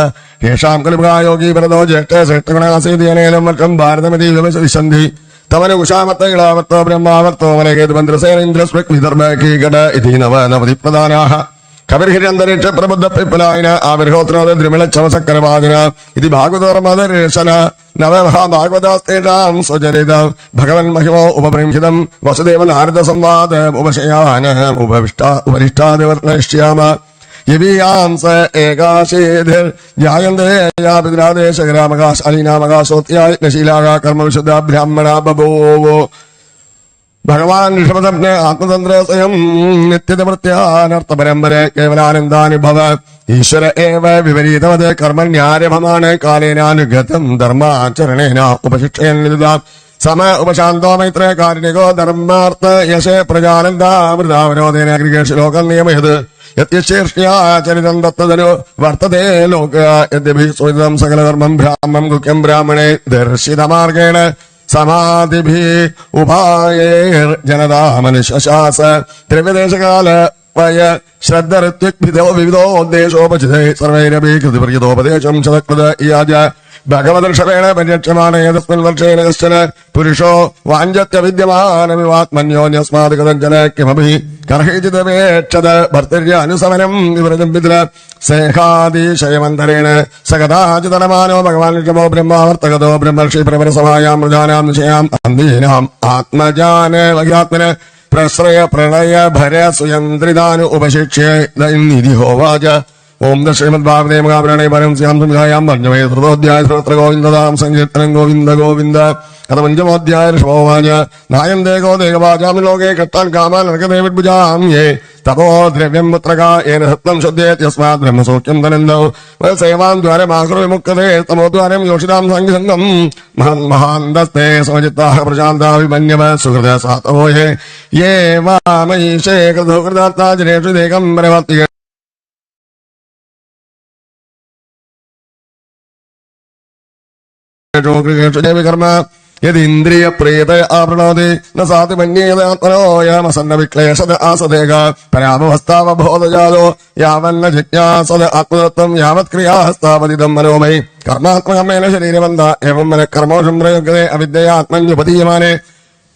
യേഷാം കലികായോഗീ ഭരതോ ജ്യേഷ്ഠ ശ്രേഷ്ഠഗുണാസീതിയനേനം വർഷം ഭാരതമിതി വിശന്തി തവന കുശാമത്ത ഇളാവർത്തോ ബ്രഹ്മാവർത്തോ മലകേതു മന്ത്രസേനേന്ദ്രസ്മക് വിദർഭകീകട ഇതി നവനവതി പ്രധാനാഹ കവിർഹിരന്തരീക്ഷ പ്രബുദ്ധ പിപ്പലായന ആവിർഹോത്രോദ ദ്രിമിളച്ചവസക്കരവാദിന ഇത് ഭാഗവതോർമദർശന നവമഹാഭാഗവതാസ്തേഷാം സ്വചരിതം ഭഗവൻ മഹിമോ ഉപബ്രംഹിതം വസുദേവ നാരദ സംവാദ ഉപശയാന ഉപരിഷ്ടാദിവർണയിഷ്യാമ യവീയാം സ ഏകാശേധിർ ജായന്തേ യാപിദ്രാദേശകരാമകാശ അലീനാമകാശോത്യായ നശീലാക കർമ്മവിശുദ്ധ ബ്രാഹ്മണ ബഭൂവോ ഭഗവാൻ ഋഷഭതജ്ഞ ആത്മതന്ത്ര സ്വയം നിത്യതവൃത്യാനർത്ഥ പരമ്പര കേവലാനന്ദാനുഭവ ഈശ്വര ഏവ വിപരീതവത് കർമ്മണ്യാരഭമാണ് കാലേനാനുഗതം ധർമാചരണേന ഉപശിക്ഷയൻ സമ ഉപശാന്തോ മൈത്ര കാരുണികോ ധർമാർത്ഥ യശ പ്രജാനന്ദാമൃതാവരോധേന ഗൃഹേഷ് ലോകം നിയമയത് യത്യശീർഷ്യാചരിതം തത്തതനു വർത്തതേ ലോക യദ്യഭിസ്വരിതം സകലധർമ്മം ബ്രാഹ്മം ഗുഹ്യം ബ്രാഹ്മണേ ദർശിതമാർഗേണ സമാധിഭി ഉപായേർ ജനതാ മനുഷ്യശാസ ദ്രവ്യദേശകാല വയ ശ്രദ്ധ ഋത്വിക്ഭിതോ വിവിധോദ്ദേശോപചിതേ സർവൈരഭി കൃതിപര്യതോപദേശം ശതകൃത യാജ ഭഗവദർഷവേണ പരിരക്ഷമാണ് ഏതസ്മിൻ വർഷേന കശ്ചന പുരുഷോ വാഞ്ചത്യവിദ്യമാനമിവാത്മന്യോന്യസ്മാത് കഥഞ്ചന കിമഭി കർഹിജിതവേക്ഷത ഭർത്തര്യ അനുസമനം വിവരജം വിദ്ര സേഹാതിശയമന്തരേണ സകഥാചിതനമാനോ ഭഗവാൻ ഋഷഭോ ബ്രഹ്മാവർത്തകതോ ബ്രഹ്മർഷി പ്രവരസമായാം മൃജാനാം നിശയാം അന്തീനാം ആത്മജാന വഗ്യാത്മന പ്രശ്രയ പ്രളയ ഭര സുയന്ത്രിതാനു ഉപശിക്ഷ്യ നിധിഹോവാച ഓം ശ്രീമദ് ഭാഗവതേ മഹാപുരാണേ പരം സ്യാം സംഘായാം പഞ്ചമേ ധൃതോധ്യായ സർവത്ര ഗോവിന്ദതാം സങ്കീർത്തനം ഗോവിന്ദ ഗോവിന്ദ അത പഞ്ചമോധ്യായ ഋഷഭോവാച നായന്തേ ഗോദേവാചാം ലോകേ കത്താൻ കാമാൻ നരകദേവിഭുജാം യേ തപോ ദ്രവ്യം പുത്രക ഏന സത്യം ശുദ്ധേത് യസ്മാത് ബ്രഹ്മസൂക്ഷ്യം തനന്ദോ സേവാം ദ്വാരമാകൃ വിമുക്തതേ തമോദ്വാരം യോഷിതാം സംഘം മഹാന്തസ്തേ സമചിത്താഹ പ്രശാന്താവിമന്യവ സുഹൃദ സാതവോയേ യേ വാമൈഷേ കൃതോകൃതാത്മാജനേഷു ദേകം പരവർത്തിക കർമ്മ യദിന്ദ്രിയ പ്രീത ആവൃണോതി ന സാധി മന്യേതാത്മനോയമസന്ന വിക്ലേശത ആസദേക പരാമവസ്ഥാവബോധജാതോ യാവന്ന ജിജ്ഞാസത ആത്മതത്വം യാവത് ക്രിയാസ്താവതിദം മനോമയി കർമാത്മകമേന ശരീരവന്ത ഏവം മന കർമ്മോഷം പ്രയോഗതേ അവിദ്യയാത്മന്യുപതീയമാനെ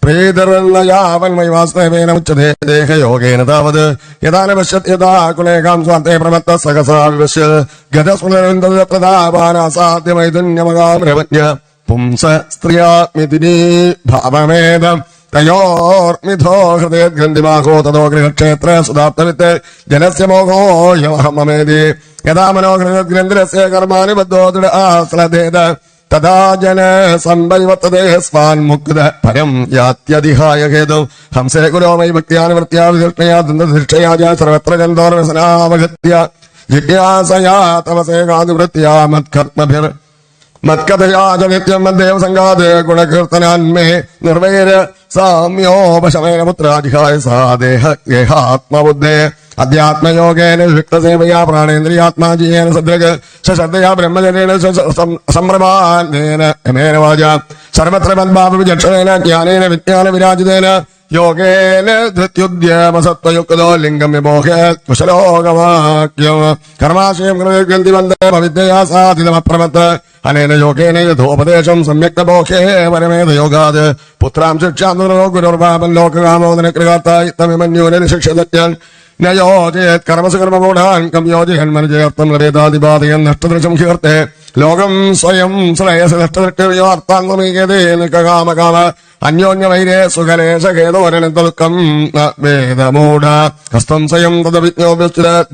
പ്രീതർന്ന യാവന്മൈ വാസ്തവേന ഉച്ചതേ ദേഹയോഗേന താവത് യഥാന പശ്യത് യഥാ കുലേകാം സ്വാന്തേ പ്രമത്ത സഹസാ വിവശ്യ ഗതസ്മൃതപ്രധാപാനാസാധ്യമൈതുന്യമകാമരവജ്ഞ പുംസ സ്ത്രിയാത്മിതിനീ ഭാവമേദം തയോർമിഥോ ഹൃദയഗ്രന്ഥിമാഹോ തതോ ഗൃഹക്ഷേത്ര സുധാപ്തവിത്ത് ജലസ്യ മോഹോ യമഹമേതി യഥാ മനോഹൃദഗ്രന്ഥിരസ്യ കർമാണി ബദ്ധോ ദൃഢ ആശ്രദേത തഥാ ജന സംവൈവത്തതേ സ്വാൻ മുക്ത പരം യാത്യധിഹായ ഹേതു ഹംസേ ഗുരോമൈ ഭക്തിയാനുവൃത്യാ വിധിഷ്ണയാ ദന്തധിഷ്ഠയാ സർവത്ര ജന്തോർവ്യസനാവഗത്യ ജിജ്ഞാസയാ തവസേകാതിവൃത്യാ മത്കർമ്മഭിർ മത്കഥയാ ച നിത്യം മദ്ദേവ സംഘാത് ഗുണകീർത്തനാന്മേ നിർവൈര സാമ്യോപശമേന പുത്രാധിഹായ സാ ദേഹാത്മബുദ്ധേ അധ്യാത്മയോഗേന വിക്തസേവയാ പ്രാണേന്ദ്രിയാത്മാജീയേന സദ്രഗ് ശ്രദ്ധയാ ബ്രഹ്മചര്യേണ സംഭ്രമാനേന യമേന വാച സർവത്ര മദ്ഭാവവിചക്ഷണേന ജ്ഞാനേന വിജ്ഞാന വിരാജിതേന യോഗേന ധൃത്യുദ്യമസത്വയുക്തോ ലിംഗം വിമോഹേ കുശലോകവാക്യം കർമാശയം ഗ്രന്ഥിവന്തേ പവിദ്യയാ സാധിതമപ്രമത്ത് അനേന യോഗേന യഥോപദേശം സമ്യക്ത ബോധേ പരമേത യോഗാത് പുത്രാം ശിക്ഷാം ഗുരുർഭാപൻ ലോകകാമോദന കൃതാത്തായി തമിമന്യൂന ശിക്ഷതജ്ഞാൻ നയോജയത് കർമ്മസുകർമ്മമൂഢാൻ കം യോജയൻ മനജയർത്ഥം ലഭേദാതിബാധയൻ നഷ്ടദൃശം ഹീർത്തെ ലോകം സ്വയം ശ്രേയസ് നഷ്ടദൃഷ്ടയോ അർത്ഥാംഗമീകതേ നിൽക്കാമകാമ അന്യോന്യവൈരേ സുഖലേശഖേദോരണന്തൽക്കം വേദമൂഢ ഹസ്തം സ്വയം തദവിജ്ഞോപിച്ചുര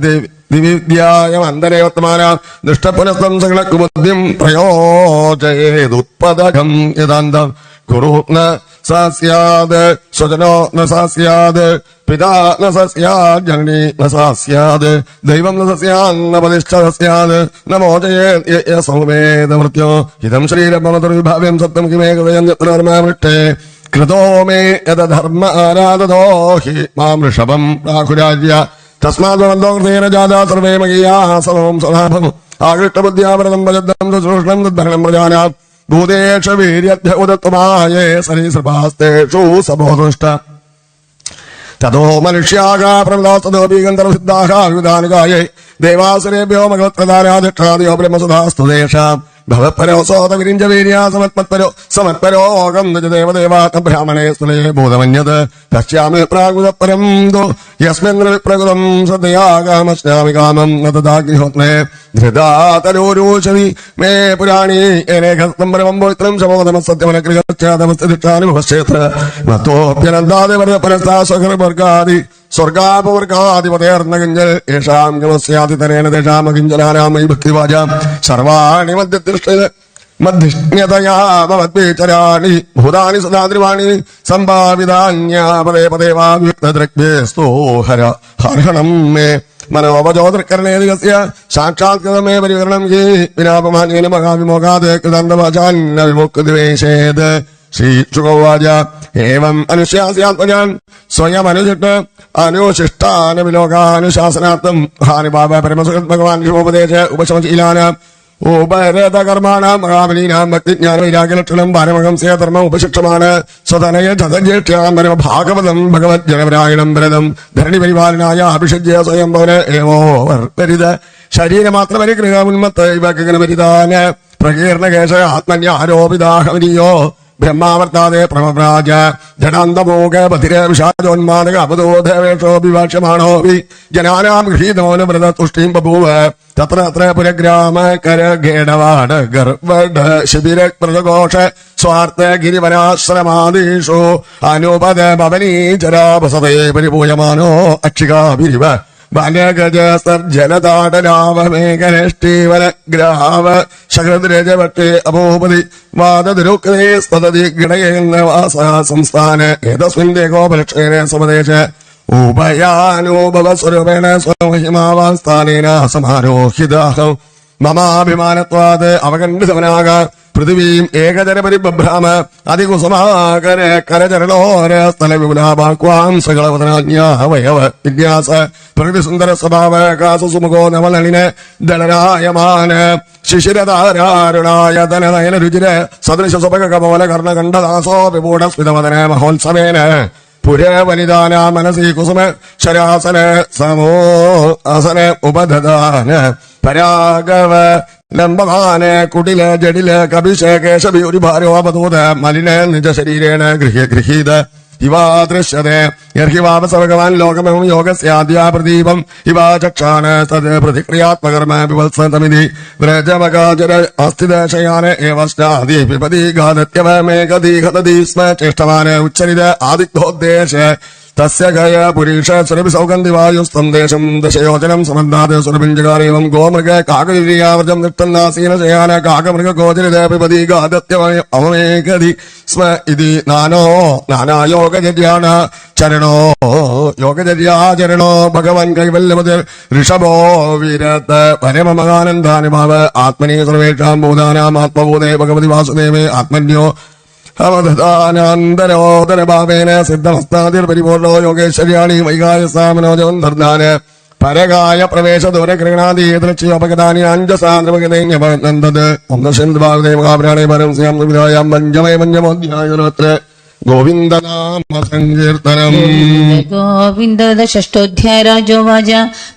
ദിവിദ്യായമന്തരേവത്തമാന ദുഷ്ടപുനസ്തം സകലകുബുദ്ധിം പ്രയോജയേതുത്പദകം യഥാന്തം കുറുന സസ്യാത് സ്വജനോ ന സസ്യാത് പിതാ ന സസ്യാത് ജനനി ന സസ്യാത് ദൈവം ന സസ്യാന്ന പ്രതിഷ്ഠ സസ്യാത് നമോചയേ സൗവേദമൃത്യോ ഇതം ശ്രീരമതുർവിഭാവ്യം സത്യം കിമേകൃതയം യത്രമൃഷ്ടേ കൃതോ മേ യദധർമ്മ ആരാധതോ ഹി മാം ഋഷഭം രാഹുരാജ്യ തസ്മാദ്വന്തോ കൃതേന ജാതാ സർവേ മകീയാ സമം സദാഭം ആകൃഷ്ടബുദ്ധ്യാവരതം വജദ്ദം സുഷ്ണം തദ്ഭരണം പ്രജാനാ ഭൂതേഷ വീര്യധ്യ ഉദത്വമായേ സരീസൃപാസ്തേഷു സബോധുഷ്ട തതോ മനുഷ്യാക പ്രമദാസ്തോപി ഗന്ധർവസിദ്ധാഹ വിവിധാനുകായേ ദേവാസുരേഭ്യോ മഗവത്പ്രധാനാധിഷ്ഠാദിയോ ബ്രഹ്മസുധാസ്തുതേഷാം ഭവപരോസോത വിരിഞ്ച വീര്യ സമത്പരോകം ദേവദേവാത്ത ബ്രാഹ്മണേ സ്തുലേ ഭൂതമന്യത് പശ്യാമി പ്രാകൃതപരം ദോ യസ്മിൻ വിപ്രകൃതം സദയാകാമശ്യാമി കാമം നദാഗ്നിഹോത്രേ ധൃതാതരോരൂഷവി മേ പുരാണി ഏനേഖസ്തം പരമം പവിത്രം ശമോദമ സത്യമനകൃഗാനുഭവക്ഷേത്ര മത്തോപ്യനന്ദാദിവർഗപരസ്ഥാസ്വകർഗാദി സ്വർഗാപവർഗാധിപതേർന്ന കിഞ്ചൽ യേഷാം ഗമസ്യാതിതരേണ തേഷാമകിഞ്ചലാനാമൈ ഭക്തിവാച സർവാണി മധ്യതയാമദ്വേചരാണി ഭൂതാനി സദാദ്രിവാണി സംഭാവിതാന്യാപദേ പദേ വാദ്രക്സ്തോഹര ഹർഹണം മേ മനോപചോദർക്കരണേതികസ്യ സാക്ഷാത്കൃതമേ പരികരണം യേ വിനാപമാന്യേന മഹാവിമോഹാത് കൃതാന്തവാചാന്ന വിമുക്തിവേശേത് ശ്രീശുകോവാച ഏവം അനുശ്യാസ്യാത്മജാൻ സ്വയമനുചിട്ട് അനുശിഷ്ടാനുവിലോകാനുശാസനാർത്ഥം ഹാനിബാബ പരമസുഖത് ഭഗവാൻ ശുഭോപദേശ ഉപശമശീലാന ഉപരതകർമാണാം മഹാബലീനാം ഭക്തിജ്ഞാന വൈരാഗ്യലക്ഷണം പാരമഹംസയ ധർമ്മം ഉപശിക്ഷമാണ് സ്വതനയ ജതജ്യേഷ്ഠ്യാന്തരം ഭാഗവതം ഭഗവത് ജനപരായണം ഭരതം ധരണി പരിപാലനായ അഭിഷജ്യ സ്വയംഭവന ഏവോ വർത്തരിത ശരീരമാത്ര പരിഗ്രഹ ഉന്മത്ത് ഇവഗനപരിതാന പ്രകീർണകേശ ആത്മന്യ ആരോപിതാഹമനീയോ ബ്രഹ്മാവർത്താതെ പ്രമപ്രാജ ജഡാന്തമോക ബധിര വിഷാദോന്മാദക അപദോധവേഷോഭിഭാഷ്യമാണോ വി ജനാനാം ഗൃഹീതമോന വ്രത തുഷ്ടീം ബഭൂവ തത്ര അത്ര പുരഗ്രാമ കരഘേടവാട് ഗർവഡ ശിബിര വ്രതഘോഷ സ്വാർത്ഥ ഗിരിവനാശ്രമാദീഷു അനുപദ ഭവനീചരാപസതേ പരിപൂയമാനോ അക്ഷികാഭിരിവ ബാല്യഗജസ്തർജലതാടലാവമേകനഷ്ടീവനഗ്രാവ ശകൃദ്രജവട്ടെ അപോപതി വാദതിരുക്തേ സ്തതി ഗണയെന്ന വാസ സംസ്ഥാന ഏതസ്മിന്റെ ഗോപലക്ഷേന സമദേശ ഉഭയാനുഭവ സ്വരൂപേണ സ്വമഹിമാവാസ്ഥാനേന സമാരോഹിതാഹം മമാഭിമാനത്വാത് അവകണ്ഠിതമനാക പൃഥിവീം ഏകജനപരിബ്രാമ അതികുസുമാകര കരചരണോര സ്ഥല വിപുലാഭാക്വാം സകളവതനാജ്ഞാവയവ വിന്യാസ പ്രകൃതി സുന്ദര സ്വഭാവ കാസുസുമുഖോ നവനളിന ദളരായമാന ശിശിരധാരാരുണായ ധനനയന രുചിര സദൃശ സ്വപകമോല കർണകണ്ഠദാസോ വിപൂഢ സ്മിതവദന മഹോത്സവേന പുരവനിതാന മനസി കുസുമ ശരാസന സമോ അസന ഉപദാന പരാഗവ ലംബമാന കുടില ജഡില കപിശ കേശവിയുരി ഭാരോപതൂത മലിന നിജ ശരീരേണ ഗൃഹീത ഇവാദൃശ്യതേ യർഹിവാപസ ഭഗവാൻ ലോകമം യോഗസ്യാദ്യാ പ്രദീപം ഇവാ ചക്ഷാന തത് പ്രതിക്രിയാത്മകർമ്മ വിവത്സതമിതി വ്രജമകാചര അസ്ഥിതശയാന ഏവസ്നാദി പിപതി ഗാദത്യവമേകദീഹതീ സ്മ ചേഷ്ടമാന ഉച്ചരിത ആദിത്യോദ്ദേശ തസ്യ ഗയ പുരീഷ സുരഭി സൗഗന്ധിവായുസ്തം ദേശം ദശയോജനം സമന്താത് സുരഭിഞ്ചകാരേവം ഗോമൃഗ കാകലിയാവർജം നിട്ടന്നാസീന ശയാന കാകമൃഗ ഗോചരിത പിപതി ഗാദത്യവമേകതി സ്മ ഇതി നാനായോഗജര്യാണ ചരണോ യോഗചര്യാചരണോ ഭഗവൻ കൈവല്യമതിർ ഋഷഭോ വിരത് പരമമകാനന്ദാനുഭാവ ആത്മനി സർവേഷാം ഭൂതാനാം ആത്മഭൂതേ ഭഗവതി വാസുദേവേ ആത്മന്യോ അവധാനാന്തരോദരഭാവേന സിദ്ധമസ്താതിർ പരിപൂർണോ യോഗേശ്വര്യാണി വൈകായസാമനോജവൻ ധർദാന പരകായ പ്രവേശ ദൂരഗ്രഹണാദി ദൃശ്യ അപകടാനി അഞ്ചസാന്ദ്രമഗതേന്യവനന്ദത് ഒന്നശന്ദ്ഭാഗതേ മഹാപുരാണേ പരം സ്യാം സുവിധായാം പഞ്ചമേ പഞ്ചമോധ്യായത്ര ഗോവിന്ദനാമ സങ്കീർത്തനം ഗോവിന്ദ ഷഷ്ടോധ്യായ രാജോവാച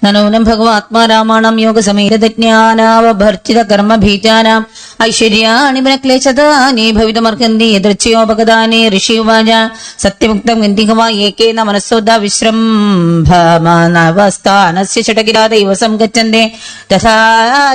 നനൂനം ഭഗവാത്മാ രാമാണം യോഗസമീരജ്ഞാനാവഭർച്ചിത കർമ്മഭീജാനാം ഐശ്വര്യാണി ക്ലേശതാനി ഭവിതമർഹന്തി യദൃച്ഛയോപഗതാനി ഋഷിയുവാച സത്യമുക്തം ഗന്ധികവാ ഏകേന മനസ്സോദ വിശ്രംഭമാനവസ്ഥാനസ്യ ഷടകിരാദൈവ സംഗച്ഛന്തെ തഥാ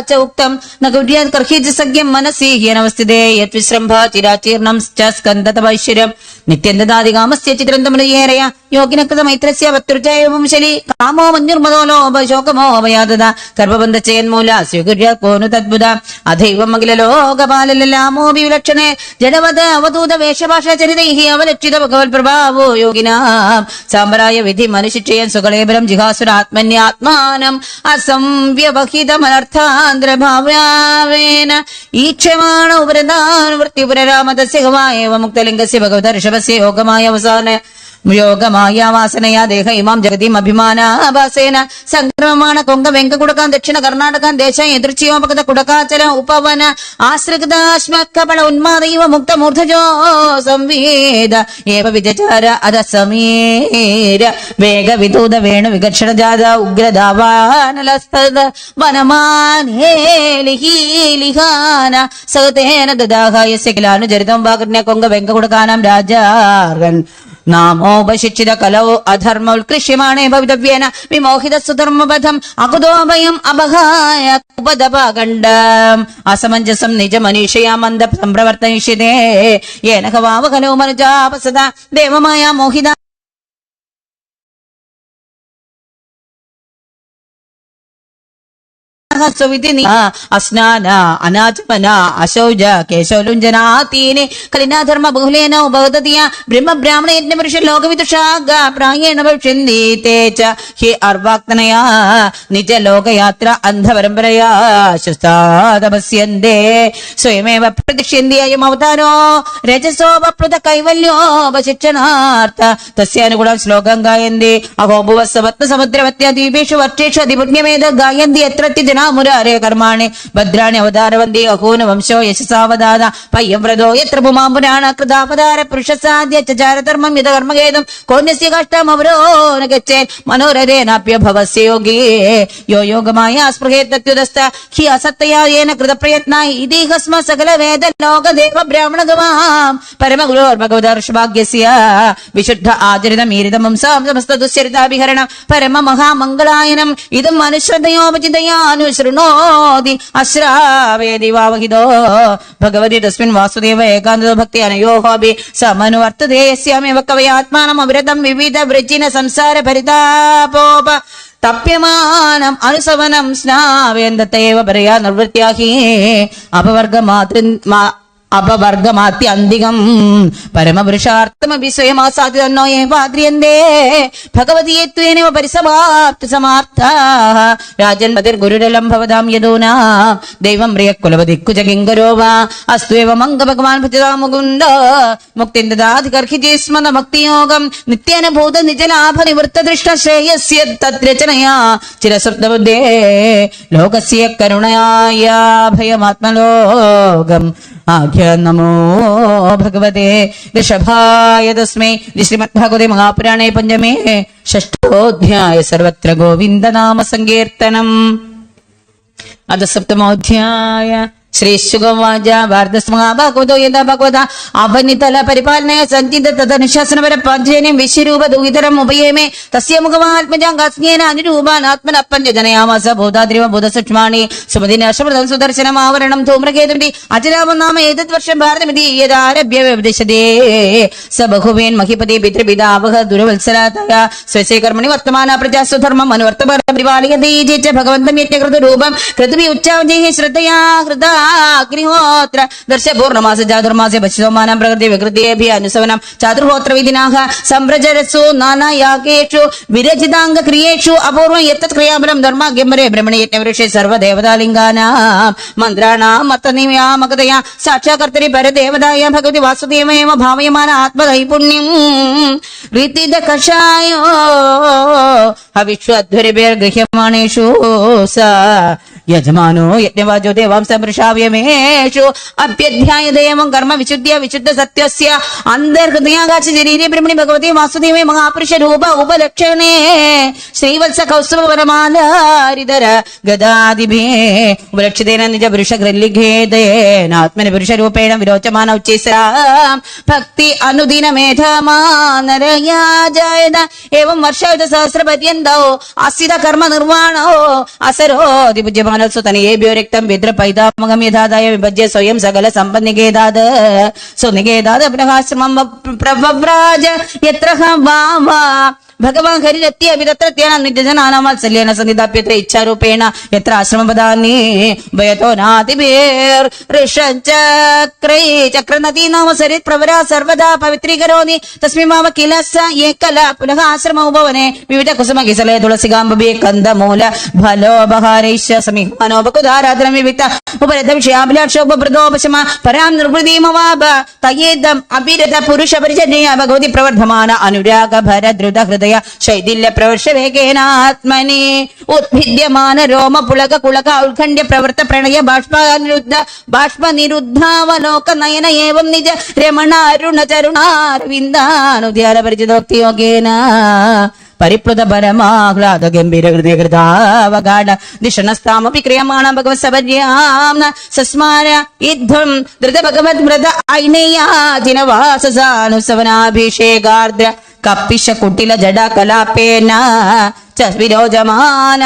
ച ഉക്തം ന ഗൗര്യാത് കർഹിജ സഖ്യം മനസി ഹ്യനവസ്ഥിതേ യത് വിശ്രംഭ ചിരാചീർണം ച സ്കന്ദതവൈശ്വര്യം നിത്യന്തദാദികാമസ്യ ചിത്രന്തമനയേറയ യോഗിനകൃത മൈത്രസ്യ വത്രുജയവംശലി കാമോ മഞ്ഞുർമദോ ലോഭ ശോകമോ അഭയാദത കർമ്മബന്ധചയന്മൂല സ്വീകുര്യ കോനു തദ്ബുധ അധൈവം അഖിലലോകപാലലാമോ വിലക്ഷണേ ജനവദ അവധൂത വേഷഭാഷ ചരിതൈഃ അവലക്ഷിത ഭഗവത് പ്രഭാവോ യോഗിനാം സാമ്പരായ വിധി മനുഷ്യൻ സുകളേബരം ജിഹാസുരാത്മന്യാത്മാനം അസംവ്യവഹിതമനർത്ഥാന്ത്രഭാവേന ഈക്ഷമാണ ഉപരതാനുവൃത്തി പുനരാമതസ്യ ഗവായേവ മുക്തലിംഗസ്യ ഭഗവത ഋഷഭസ്യ യോഗമായ അവസാന യോഗമായ വാസനയാ ദേഹ ഇമാം ജഗതിം അഭിമാനാഭാസേന സംക്രമമാണ് കൊങ്ക വെങ്ക കുടക്കാൻ ദക്ഷിണ കർണാടകാൻ ദേശ എതിർച്ചയോപകത കുടക്കാചര ഉപവന ആശ്രിതാശ്മക്കപള ഉന്മാദൈവ മുക്തമൂർധജോ സംവേദ ഏവ വിചാര അധസമീര വേഗവിദൂത വേണു വികർഷണ ജാത ഉഗ്രദാവാനലസ്തദ വനമാനേലിഹീലിഹാന സഹതേന ദദാഹായസ്യ കിലാനുചരിതം വാകൃണ്യ കൊങ്ക വെങ്ക കുടക്കാനാം രാജാർഗൻ നാമോപശിക്ഷിത കലോ അധർമ്മ ഉത്കൃഷ്യമാണേ ഭവിതവ്യേന വിമോഹിത സുധർമ്മബധം അകുതോഭയം അപഹായ ഉപദപകണ്ഡം അസമഞ്ജസം നിജ മനീഷയാ മന്ദ സംപ്രവർത്തയിഷ്യതേ യേന ഹവാവ കലോ മനുജാപസദ ദേവമായ മോഹിത സ്വവിധി അസ്നാന അനാചമന അശൗച കേശോലുഞ്ജനാതീനെ കലിനാധർമ്മ ബഹുലേന ഉപഗതതിയ ബ്രഹ്മബ്രാഹ്മണ യജ്ഞപുരുഷ ലോകവിദുഷാഗ പ്രായേണ ഭവിഷ്യന്തി തേ ച ഹി അർവാക്തനയാ നിജ ലോകയാത്ര അന്ധപരമ്പരയാ ശുസ്താദപസ്യന്തേ സ്വയമേവ പ്രതിക്ഷ്യന്തി അയം അവതാരോ രജസോപപ്ലുത കൈവല്യോപശിക്ഷണാർത്ഥ തസ്യാനുഗുണം ശ്ലോകം ഗായന്തി അഹോഭുവസ്സവത്നസമുദ്രവത്യാദ്വീപേഷു വർഷേഷു അതിപുണ്യമേത ഗായന്തി എത്രത്തി ജനാമുരാരേ കർമാണി ഭദ്രാണി അവതാരവന്തി അഹോന വംശോ യശസാവദാത പയ്യം വ്രതോ യത്ര പുമാം പുരാണ കൃതാപതാര പുരുഷസാദ്യ ചാരധർമ്മം യഥ കർമ്മകേതും കോന്യസ്യ കഷ്ടം അവരോ ന ഗച്ഛേൻ മനോരഥേനാപ്യ ഭവസ്യ യോഗി യോ യോഗമായ സ്പൃഹേ തത്യുദസ്ത ഹി അസത്തയേന കൃതപ്രയത്ന ഇതിഹസ്മ സകല വേദ ലോകദേവ ബ്രാഹ്മണഗമാം പരമഗുരോർഭഗവദർഷഭാഗ്യസ്യ വിശുദ്ധ ആചരിതമീരിതം വംസാം സമസ്ത ദുശ്ചരിതാഭിഹരണം പരമ മഹാമംഗളായനം ഇതും അനുശ്രദ്ധയോപചിതയാനുശൃണോതി അശ്രാവേദി വാവഹിതോ ഭഗവതി തസ്മിൻ വാസുദേവ ഏകാന്തോ ഭക്തി അനയോഹോഭി സമനുവർത്തതേ യസ്യാമേവ കവയാത്മാനം അവിരതം വിവിധ വൃജിന സംസാര ഭരിതാപോപ തപ്യമാനം അനുസവനം സ്നാവേന്തത്തേവ പറയാ നിർവൃത്യാഹി അപവർഗമാത്യന്തികം പരമപുരുഷാർത്ഥമഭി സ്വയമാസാദിതന്നോ ഏവാദ്രിയന്തേ ഭഗവതീയത്വേനൈവ പരിസമാപ്ത സമാർത്ഥാഃ രാജൻ മതിർഗുരുരലം ഭവതാം യദൂനാ ദൈവം പ്രിയകുലപതി കുജകിങ്കരോ വാ അസ്ത്വേവ മംഗ ഭഗവാൻ ഭജതാ മുകുന്ദ മുക്തിം ദദാതി കർഹിജി സ്മന ഭക്തിയോഗം നിത്യാനുഭൂത നിജലാഭ നിവൃത്ത ദൃഷ്ട ശ്രേയസ്യ തദ്രചനയാ ചിരസുപ്തബുദ്ധേ ലോകസ്യ കരുണയായ ഭയമാത്മലോകം ആഖ്യ നമോ ഭഗവതേ ഋഷഭായ തസ്മൈ ശ്രീമദ്ഭാഗവതേ മഹാപുരാണേ പഞ്ചമേ ഷഷ്ഠോധ്യായ സർവത്ര ഗോവിന്ദനാമ സങ്കീർത്തനം അധ സപ്തമോധ്യായ ശ്രീശുഗവാച ഭാരതസ്മഹാഭാഗവതോ യഥാ ഭഗവത അപനിതല പരിപാലനയ സഞ്ചിത തദനുശാസനപര പാഞ്ചേനം വിശ്വരൂപ ദുഹിതരം ഉപയേമേ തസ്യ മുഖമാത്മജാംഗാസ്നേന അനുരൂപാൻ ആത്മനപ്പഞ്ചജനയാമാസ ഭൂതാദ്രിവ ഭൂതസൂക്ഷ്മാണി സുമതിനശ്വൃതം സുദർശനം ആവരണം ധൂമ്രകേതുണ്ടി അചരാമം നാമ ഏതത് വർഷം ഭാരതമിതി യഥാരഭ്യ വ്യപദിശതേ സ ബഹുവേൻ മഹിപതി പിതൃപിതാവഹ ദുരവത്സരാതയ സ്വസ്യ കർമ്മണി വർത്തമാന പ്രജാസ്വധർമ്മം അനുവർത്തപര പരിപാലയതേ ജയിച്ച ഭഗവന്തം യജ്ഞകൃത രൂപം കൃത്വി ഉച്ചാവജേ ശ്രദ്ധയാ ഹൃദാ അഗ്നിഹോത്ര ദർശ പൂർണ്ണമാസ ചാതുർമാസ പശ്ചിതോമാനം പ്രകൃതി വികൃതിഭ്യ അനുസവനം ചാതുർഹോത്ര വിധിനാഹ സംപ്രചരസു നാനായാഗേഷു വിരചിതാംഗ ക്രിയേഷു അപൂർവം യത്തത് ക്രിയാബലം ധർമാഗ്യമരേ ബ്രഹ്മണി യജ്ഞവൃക്ഷേ സർവദേവതാലിംഗാനാം മന്ത്രാണാം മത്തനിയാമകതയാ സാക്ഷാകർത്തരി പരദേവതായ ഭഗവതി വാസുദേവമേവ ഭാവയമാന ആത്മനൈപുണ്യം ഋതിദ കഷായോ ഹവിഷ്വധ്വരിഭിർഗൃഹ്യമാണേഷു സ യജമാനോ യജ്ഞവാചോ ദേവാംസം വൃഷാവ്യമേഷു അഭ്യധ്യായദേവം കർമ്മ വിശുദ്ധ്യ വിശുദ്ധ സത്യസ്യ അന്തർഹൃദയാകാശ ശരീരേ ബ്രഹ്മണി ഭഗവതി വാസുദേവേ മഹാപുരുഷ രൂപ ഉപലക്ഷണേ ശ്രീവത്സ കൗസ്തുഭ പരമാലാരിതര ഗദാദിഭേ ഉപലക്ഷിതേന നിജ പുരുഷ ഗ്രല്ലിഖേദേനാത്മന പുരുഷ രൂപേണ വിരോചമാന ഉച്ചൈസ്രാം ഭക്തി അനുദിന മേധമാനരയാ ജായത ഏവം വർഷായുധ സഹസ്രപര്യന്തോ അസിത കർമ്മ നിർവാണോ അസരോധി പൂജ്യമാന തനയേഭ്യോ രക്തം വിദ്ര പൈതാമകം യഥാദായ വിഭജ്യ സ്വയം സകല സമ്പന്നികേതാത് സ്വനികേതാത് അഭിനഹാശ്രമം പ്രവ്രാജ യത്ര വാമ ഭഗവാൻ ഹരിരത്യ തത്രത്യേന നിത്യജനാനാം വാത്സല്യേന സന്നിധാപ്യത്ര ഇച്ഛാരൂപേണ യത്ര ആശ്രമപദാനി ഭയതോ നാതിഭിർ ഋഷചക്രൈ ചക്രനദീ നാമ സരിത് പ്രവര സർവദാ പവിത്രീകരോനി തസ്മിമാവ കില സ ഏകല പുനഃ ആശ്രമ ഉപവനെ വിവിധ കുസുമ കിസലേ തുളസികാംബി കന്ദമൂല ഫലോപഹാരൈശ സമീഹമാനോപകുധാരാധനം വിവിക്ത ഉപരഥ വിഷയാഭിലാക്ഷോപൃതോപശമ പരാം നിർവൃതിമവാപ തയേദം അഭിരഥ പുരുഷ പരിചര്യ ഭഗവതി പ്രവർദ്ധമാന അനുരാഗ ഭരദ്രുത ഹൃദയ ശൈഥില്യ പ്രവർഷവേഗേനാത്മനി ഉദ്ഭിദ്യമാന രോമ പുളക കുളക ഉത്ഖണ്ഡ്യ പ്രവർത്ത പ്രണയ ബാഷ്പനിരുദ്ധാവലോക നയന ഏവം നിജ രമണ അരുണ ചരുണാരവിന്ദാനുദ്യാല പരിചിതോക്തി യോഗേന പരിപ്ലുത പരമാഹ്ലാദ ഗംഭീര ഹൃദയകൃതാവഗാഢ ദിഷണസ്താമപി ക്രിയമാണ ഭഗവത് സപര്യാം സസ്മാര യുദ്ധം ധൃത ഭഗവത് വ്രത ഐനയാജിനവാസസാനുസവനാഭിഷേകാർദ്ര കപ്പിശ കുട്ടില ജഡ കലാപേന വിരോജമാന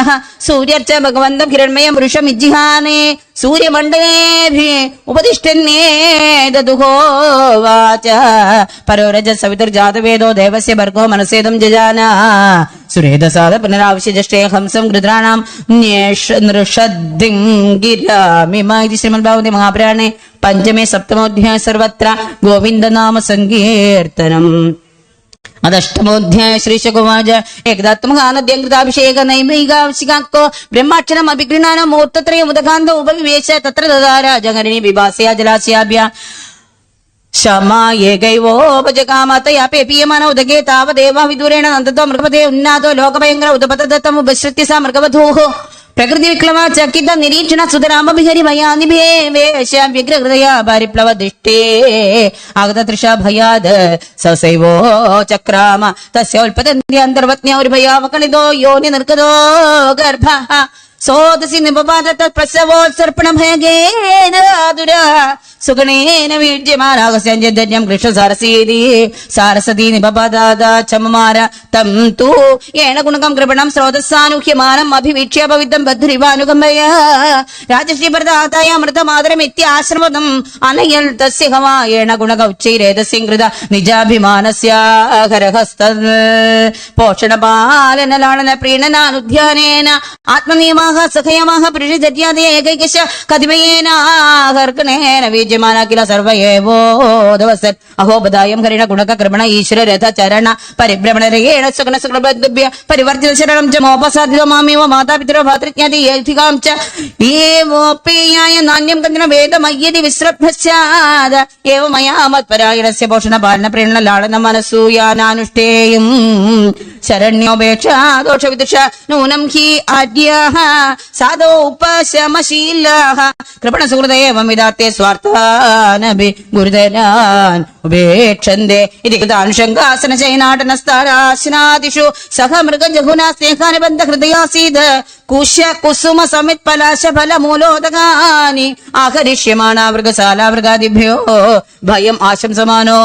സൂര്യർച്ച ഭഗവന്തം ഹിരൺമയം പുരുഷം ഇജ്ജിഹാനേ സൂര്യമണ്ഡലേഭി ഉപദിഷ്ടന്യേദുഹോവാച പരോരജ സവിതുർജാതവേദോ ദേവസ്യ ഭർഗോ മനസേദം ജജാന സുരേതസാദ പുനരാവശ്യജഷ്ടേ ഹംസം ഗൃദ്രാണാം നൃഷദ്ദിംഗിരാമിമാതി ശ്രീമദ് ഭാഗവതേ മഹാപുരാണേ പഞ്ചമേ സപ്തമോധ്യായ സർവത്ര ഗോവിന്ദനാമ സങ്കീർത്തനം. അഷ്ടമോധ്യായ ശ്രീശുകുവാച ഏകദാത്മഹാനദ്യം കൃതാഭിഷേക നൈമികാംശികാക്കോ ബ്രഹ്മാക്ഷരം അഭിഗൃഹാനോ മൂർത്തത്രയം ഉദകാന്ത ഉപവിവേശ തത്ര ദദാരാജഹരിണി വിഭാസയാ ജലാസ്യാഭ്യ ശമായേകൈവോപജകാമതയാ പേപീയമാന ഉദകേ താവദേവ വിദൂരേണ നന്ദതോ മൃഗപതേ ഉന്നാതോ ലോകഭയങ്കര ഉദപതദത്തം ഉപസൃത്യ സാ മൃഗവധൂഃ പ്രകൃതി വിക്ലമ ചകിത നിരീക്ഷണ സുതരാമഭിഹരി ഭയാനിഭേവേശ വ്യഗ്രഹൃദയ പരിപ്ലവ ദിഷ്ടേ ആഗത തൃഷ ഭയാത് സസൈവോ ചക്രാമ തസ്യോൽപതന്ത്യന്തർവത്ന്യ ഒരു ഭയാവകളിതോ യോനി നിർഗതോ ഗർഭ സോദസി നിപപാദ പ്രസവോത്സർപ്പണ ഭയഗേന സുഗണേന വീഴ്യമാരാഗസ്യഞ്ജന്യം കൃഷ്ണസാരസീതി സാരസതി നിപപാദാദ ചമമാര തം തൂ ഏണ ഗുണകം കൃപണം സ്രോതസ്സാനുഹ്യമാനം അഭിവീക്ഷ്യ പവിത്രം ബദ്ധുരിവാനുകമ്പയ രാജശ്രീ ഭരതാതായ അമൃതമാതരമിത്യാശ്രമതം അനയൽ തസ്യ ഹവായേണ ഗുണക ഉച്ചൈരേതസ്യംകൃത നിജാഭിമാനസ്യാഹരഹസ്ത പോഷണപാലന ലാളന പ്രീണനാനുധ്യാനേന ആത്മനിയമാ സഖയമാഹ പുരുഷജര്യാദേ ഏകൈകശ കതിമയേനാഹർക്കണേന വീജ്യമാന കില സർവയേവോദവസൻ അഹോബദായം ഹരിണ ഗുണക കൃപണ ഈശ്വര രഥ ചരണ പരിഭ്രമണരേണ സുഗണ സുഗണബദ്ഭ്യ പരിവർത്തിത ശരണം ച മോപസാധിതോ മാമേവ മാതാപിതരോ ഭാതൃജ്ഞാതി ഏൽധികാം ച ഏവോപേയായ നാണ്യം കന്ദന വേദമയ്യതി വിശ്രഭ്യസ്യാദ ഏവമയാ മത്പരായണസ്യ പോഷണ പാലന പ്രീണന ലാളന മനസൂയാനാനുഷ്ഠേയം ശരണ്യോപേക്ഷ ദോഷ വിദുഷ നൂനം ഹി ആദ്യാഹ സാധോ ഉപശമശീലാഹ കൃപണ സുഹൃദയേവം വിദാത്തെ സ്വാർത്ഥാനഭി ഗുരുതരാൻ ഉപേക്ഷന്തേ ഇതി കൃതാനുഷംഗാസന ചൈനാടനസ്താരാശനാദിഷു സഹ മൃഗജഹുനാ സ്നേഹാനുബന്ധ ഹൃദയാസീത് കുശ കുസുമ സമിത് പലാശ ഫല മൂലോദകാനി ആഹരിഷ്യമാണ മൃഗശാലാ മൃഗാദിഭ്യോ ഭയം ആശംസമാനോ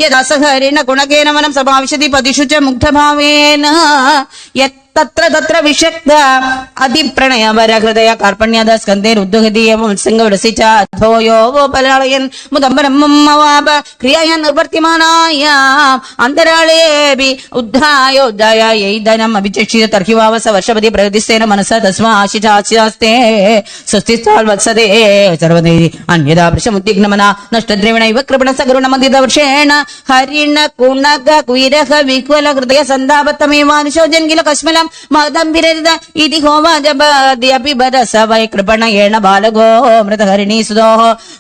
യഥാ സഹരിണ ഗുണകേന മനം സമാവിശതി പതിഷു ച മുഗ്ധഭാവേന തത്ര തത്ര വിഷക്ത അതിപ്രണയവര ഹൃദയ കാർപ്പണ്യത സ്കന്ധേർ ഉദ്ദുഹതീയം ഉത്സംഗവിടസിച്ച അധോയോവോ പലാളയൻ മുദംബരമ്മവാപ ക്രിയായ നിർവർത്തിമാനായ അന്തരാളേബി ഉദ്ധായോദ്ധായ ധനം അഭിചക്ഷിത തർഹിവാവസ വർഷപതി പ്രകൃതിസ്തേന മനസ്സ തസ്മാ ആശിചാസ്തേ സ്വസ്തിസ്ഥാൽ വത്സതേ സർവദേ അന്യതാ വൃഷമുദ്വിഗ്നമന നഷ്ടദ്രവിണ ഇവ കൃപണ സകരുണമന്ദിത വർഷേണ ഹരിണ കുണക കുയിരഹ വിഹ്വല ഹൃദയ സന്താപത്തമേവാനുശോചൻ കില കശ്മലം മദംബിരത ഇതി ഹോവാജപദ്യപിബരസവൈ കൃപണയേണ ബാലഗോ മൃതഹരിണീസുതോ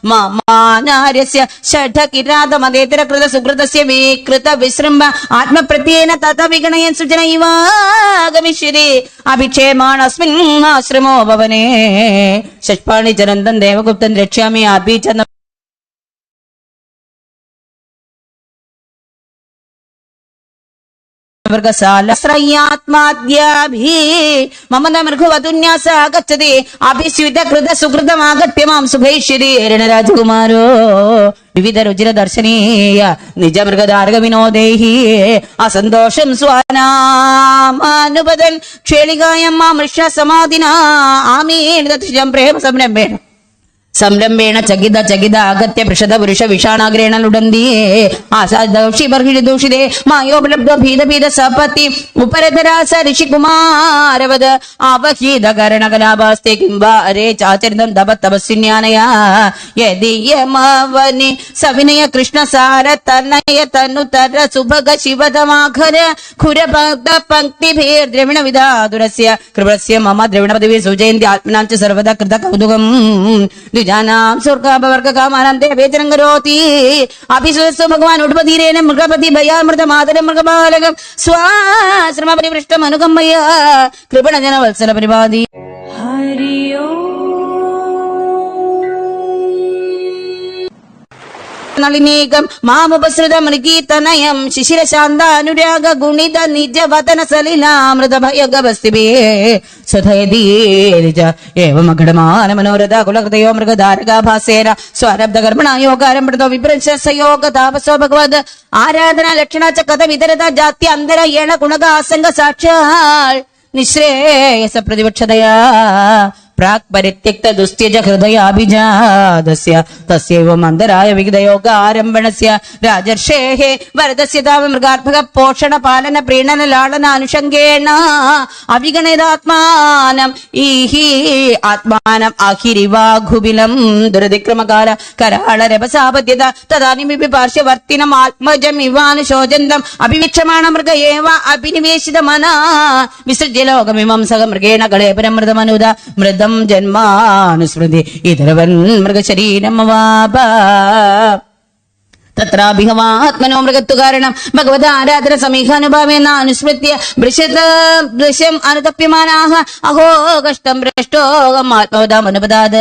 മാനാര്യസ്യ ഷഠകിരാതമതേതര കൃത സുകൃതസ്യ വികൃത വിസൃംഭ ആത്മപ്രത്യേന തഥ വിഗണയൻ സുജനൈവാഗമിഷ്യതി അഭിക്ഷേമാണസ്മിൻ ആശ്രമോ ഭവനേ ഷഷ്പാണി ചരന്തൻ ദേവഗുപ്തൻ രക്ഷ്യാമി അഭിചന്ന മമൃഘുവതുന്യാസഗച്ഛതി അഭിസ്വിത കൃത സുഹൃതമാഗത്യ മാം സുഭൈഷ്യതി രാജകുമാരോ വിവിധ രുചിര ദർശനീയ നിജമൃഗദാർഗ വിനോദേഹി അസന്തോഷം സ്വാനാമാനുപദൻ ക്ഷേളികായം മാമൃഷ സമാധിനാ ആമീനിതം പ്രേമ സംരംഭേണ ചകിത ചകിത അഗത്യ പൃഷത പുരുഷ വിഷാണാഗ്രേണ ലുടന്തിയേ ആസാദൂഷിതേ മായോപലബ്ധ ഭീത ഭീത സപത്തി ഉപരധരാസ ഋഷികുമാരവത് അവഹീത കരണകലാഭാസ്തേ കിംബാരേ ചാചരിതം തപ തപസ്വിന്യാനയാ യദിയമവനി സവിനയ കൃഷ്ണസാര തനയ തനുതര സുഭഗ ശിവതമാഘര ഖുരഭക്ത പങ്ക്തിഭേർ ദ്രവിണ വിധാതുരസ്യ കൃപസ്യ മമ ദ്രവിണ പദവി സുജയന്തി ആത്മനാം ച സർവദാ കൃത കൗതുകം ദ്വിജാനാം സ്വർഗാപവർഗകാമാനാം ദേവേചനം കരോതി അഭിസുതസ്തു ഭഗവാൻ ഉടുപധീരേന മൃഗപതി ഭയാമൃത മാതരം മൃഗപാലകം സ്വാശ്രമ പരിപൃഷ്ടം അനുകമ്പയ കൃപണജന വത്സല പരിപാടി. ഹരിയോ നളിനീകം മാമുപസൃത മൃഗീതനയം ശിശിരശാന്താനുരാഗ ഗുണിത നിജവതന സലിലാമൃത ഭയഗവസ്തിഭേ സ്വധയതീരിജ ഏവമഘടമാന മനോരഥ കുലഹൃദയോ മൃഗധാരകാഭാസേന സ്വരബ്ദകർമ്മണായോഗാരം മൃതോ വിഭ്രംശസയോഗ താപസോ ഭഗവത് ആരാധന ലക്ഷണ ച കഥ വിതരത ജാത്യ അന്തര ഏണ ഗുണക ആസംഗ സാക്ഷാൽ നിശ്രേയസ പ്രതിപക്ഷതയാ പ്രാക് പരിത്യക്ത ദുസ്ത്യജ ഹൃദയാഭിജാതസ്യ തസ്യൈവം അന്തരായ വിഗതയോഗാരംഭണസ്യ രാജർഷേഹേ വരദസ്യ താവ മൃഗാത്മക പോഷണ പാലന പ്രീണന ലാളന അനുഷംഗേണ അവിഗണേതാത്മാനം ഈഹി ആത്മാനം ആഹിരിവാഘുബിലം ദുരതിക്രമകാല കരാള രഭസാപദ്യത തദാനിമിപി പാർശ്വവർത്തിനം ആത്മജം ഇവാനുശോചന്തം അഭിവീക്ഷമാണ മൃഗ ഏവ അഭിനിവേശിത മനാ വിസൃജ്യ ലോകമിമം സഹ മൃഗേണ കളേപരമൃതമനുദ മൃതം ജന്മാനുസ്മൃതി ഇതരവൻ മൃഗശരീരം അവാപ തത്രാഭിഹമാത്മനോ മൃഗത്വ കാരണം ഭഗവത് ആരാധന സമീഹാനുഭാവേന അനുസ്മൃത്യ ദൃശ്യം അനുതപ്യമാനാഹ അഹോ കഷ്ടം ഭ്രഷ്ടോകം ആത്മവതാം അനുപദാത്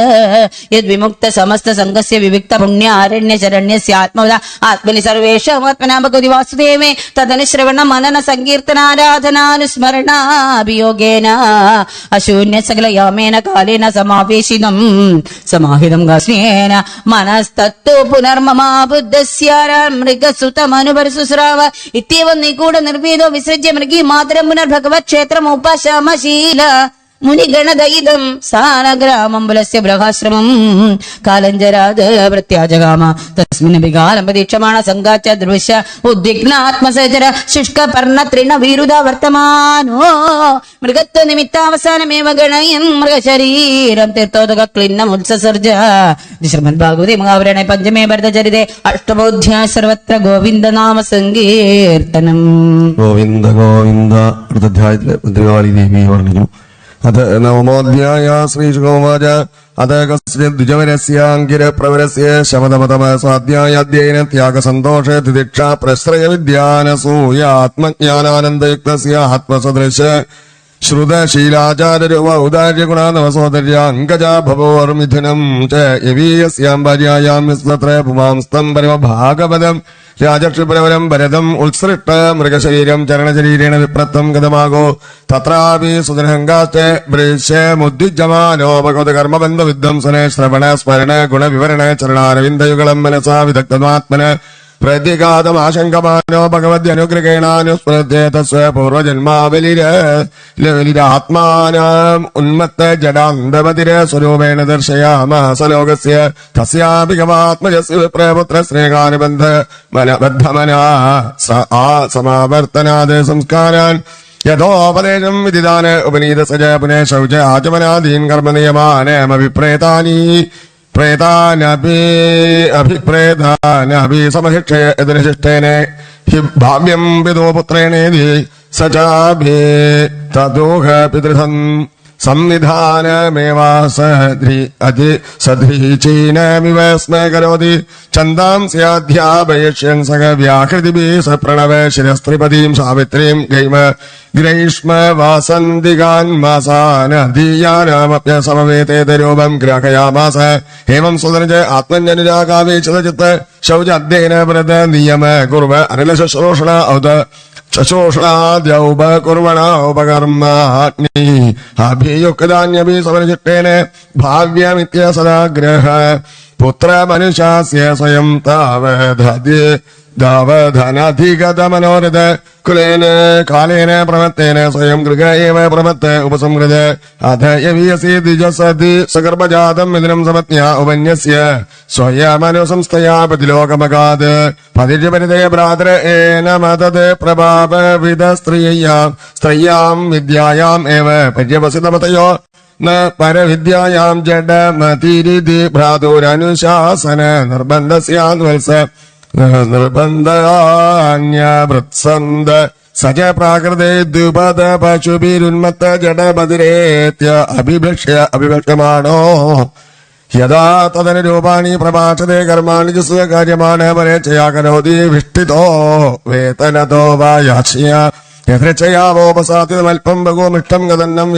യദ്വിമുക്ത സമസ്ത സംഘസ്യ വിവിക്ത പുണ്യാരണ്യ ശരണ്യസ്യ ആത്മവത ആത്മനി സർവേഷാം ആത്മനാ ഭഗവതി വാസുദേവേ തദനുശ്രവണ മനന സങ്കീർത്തനാരാധനാനുസ്മരണാഭിയോഗേന അശൂന്യ സകല യാമേന കാലേന സമാവേശിതം സമാഹിതം ഗാസ്യേന മനസ്തത്തു പുനർമമാ ബുദ്ധസ്യ മൃഗസുതമനുപരിസുസ്രാവ ഇത്യവം നിഗൂഢ നിർവേദോ വിസൃജ്യ മൃഗീ മാതരം പുനർഭഗവത് ക്ഷേത്രമുപശമശീല മുനിഗണദയിതം സാനഗ്രാമംബുലസ്യ ബൃഹാശ്രമം കാലഞ്ചരാത് പ്രത്യാജകാമ തസ്മിന്നപി കാലം പ്രതീക്ഷമാണ സംഘാച്ച ദൃശ്യ ഉദ്വിഗ്നാത്മസചര ശുഷ്ക പർണ തൃണ വീരുത വർത്തമാനോ മൃഗത്വ നിമിത്താവസാനമേവ ഗണയൻ മൃഗശരീരം തീർത്ഥോദക ക്ലിന്നമുത്സർജ ശ്രീമദ് ഭാഗവതി മഹാപുരാണേ പഞ്ചമേ ഭരതചരിതേ അഷ്ടമോധ്യായ സർവത്ര ഗോവിന്ദനാമ സങ്കീർത്തനം. ഗോവിന്ദ ഗോവിന്ദ. അടുത്ത അധ്യായത്തിലെ ഭദ്രകാളി ദേവി വർണ്ണിക്കും. അഥ നവമോധ്യായ ശ്രീശുഗോവാച അഥ കസ്യദ്വിജവരസ്യാങ്കിര പ്രവരസ്യ ശമതമതമ സ്വാധ്യായ അധ്യയന ത്യാഗസന്തോഷ തിദിക്ഷ പ്രശ്രയ വിദ്യാനസൂയ ആത്മജ്ഞാനാനന്ദയുക്തസ്യ ആത്മസദൃശ ശ്രുതശീലാചാരരൂപ ഔദാര്യഗുണാനവസോദര്യ അങ്കജാ ഭവോർമിഥുനം ച യവീയസ്യാം ഭാര്യായാം വിസ്തത്ര പുമാംസ്തം പരമഭാഗവതം രാജക്ഷിപരവരം ഭരതം ഉത്സൃഷ്ട മൃഗശരീരം ചരണശരീരേണ വിപ്രത്തം ഗതമാകോ തത്രാപി സുദർഹങ്കാശ്ച ഭൃശ്യമുദ്യുജ്യമാനോ ഭഗവത് കർമ്മബന്ധ വിധ്വംസന ശ്രവണ സ്മരണ ഗുണവിവരണ ചരണാരവിന്ദയുഗളം മനസാ വിദഗ്ധമാത്മന പ്രതിഘാതമാശങ്കമാനോ ഭഗവദ്യനുഗ്രഹേണാനുസ്മൃത്യ തസ്യ പൂർവജന്മാവലിരാത്മാനം ഉന്മത്ത ജഡാന്തമതിര സ്വരൂപേണ ദർശയാമാസ ലോകസ്യ തസ്യാഭിഗമാത്മജസ്യ വിപ്രപുത്ര സ്നേഹാനുബന്ധ ബദ്ധമനാ സമാവർത്തനാത് സംസ്കാരാൻ യഥോപദേശം വിദിതാന ഉപനീത സജ പുനഃ ശൗച ആചമനാദീൻ കർമ്മനിയമാനമഭിപ്രേതാനി അഭിപ്രേതാനഭി സമശിക്ഷയ യദുനിശിഷ്ടേന ഹി ഭാവ്യം പിതോ പുത്രേണേതി സചാഭി തദോഹ പിതൃസം സംവിധാനമേവാസധീചീനമിവ സ്മ കരോതി ഛന്ദാംസ്യാധ്യാപയഷ്യൻ സഹ വ്യാഹൃതിഭിः സ പ്രണവ ശിരസ്ത്രിപദീം സാവിത്രീം ഗ്രൈഷ്മ വാസന്തികാൻ മാസാനധീയാനാമപ്യ സമവേതേതരൂപം ഗ്രാഹയാമാസ ഹേമം സുതനജ ആത്മന്യനുരാഗാവേശിതചിത്ത ശൗച അധ്യയന വ്രത നിയമ കുർവ അനില ശുശ്രൂഷണ ഔത ശുശ്രൂഷണാദ്യൗപകർമാഗ്നി അഭിയുക്താന്യഭി സമരചിട്ടേന ഭാവ്യമിത്യ സദാഗ്രഹ പുത്ര മനുഷ്യാസ്യ സ്വയം താവധനധിഗത മനോരഥ കുലേന കാലേന പ്രമത്തേന സ്വയം ഗൃഹ ഏവ പ്രമത്ത് ഉപസംഹൃത അധ യവീയസി ദ്വിജസതി സഗർഭജാതം മിഥുനം സമജ്ഞ ഉപന്യസ്യ സ്വയമനുസംസ്ഥയാ പ്രതിലോകമഗാത് പതിജപരിതയ ഭ്രാതൃ ഏന മതത് പ്രഭാവവിധ സ്ത്രീയാം വിദ്യായാം ഏവ പര്യവസിതമതയോ ന പരവിദ്യായാം ജഡമതിരിതി ഭ്രാതുരനുശാസന നിർബന്ധസ്യാൻവത്സ നിർബന്ധാന്യവൃത്സന്ത സജ പ്രാകൃതേ ദ്വിപദ പശുഭിരുന്മത്ത ജഡബദിരേത്യ അഭിഭക്ഷ്യമാണോ യഥാ തദനുരൂപാണി പ്രഭാഷതേ കർമാണി ജസ്വ കാര്യമാണ് പരേച്ഛയാ കരോതി വിഷ്ഠിതോ വേതനതോ വാ യാച്ഛയ യഥേച്ഛയാവോപസാധ്യതമൽപ്പം ബഹുമിഷ്ടം ഗതന്നം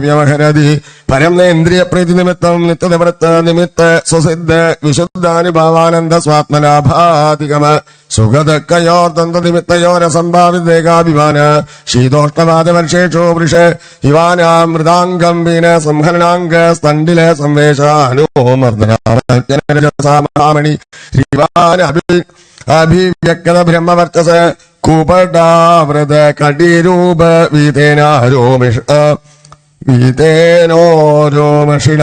വ്യവഹരതി പരം ഇന്ദ്രിയ പ്രീതി നിമിത്തം നിത്യനിവൃത്ത നിമിത്ത സ്വസിദ്ധ വിശുദ്ധാനുഭാവാനന്ദ സ്വാത്മലാഭാധികമ സുഖദക്കയോർദന്തനിമിത്തയോരസംഭാവിതേകാഭിമാന ശീതോഷ്ണവാദവർഷേഷു വൃഷ ഇവാനാം മൃതാംഗം വീന സംഹരണാംഗ സ്തണ്ടില സംവേശാനുമർദ്ദനാമണി അഭിവ്യക്ത ബ്രഹ്മവർച്ചസ കൂപടാവൃത കടിരൂപ വീതേനാരോമിഷ വീതേനോരോമഷിണ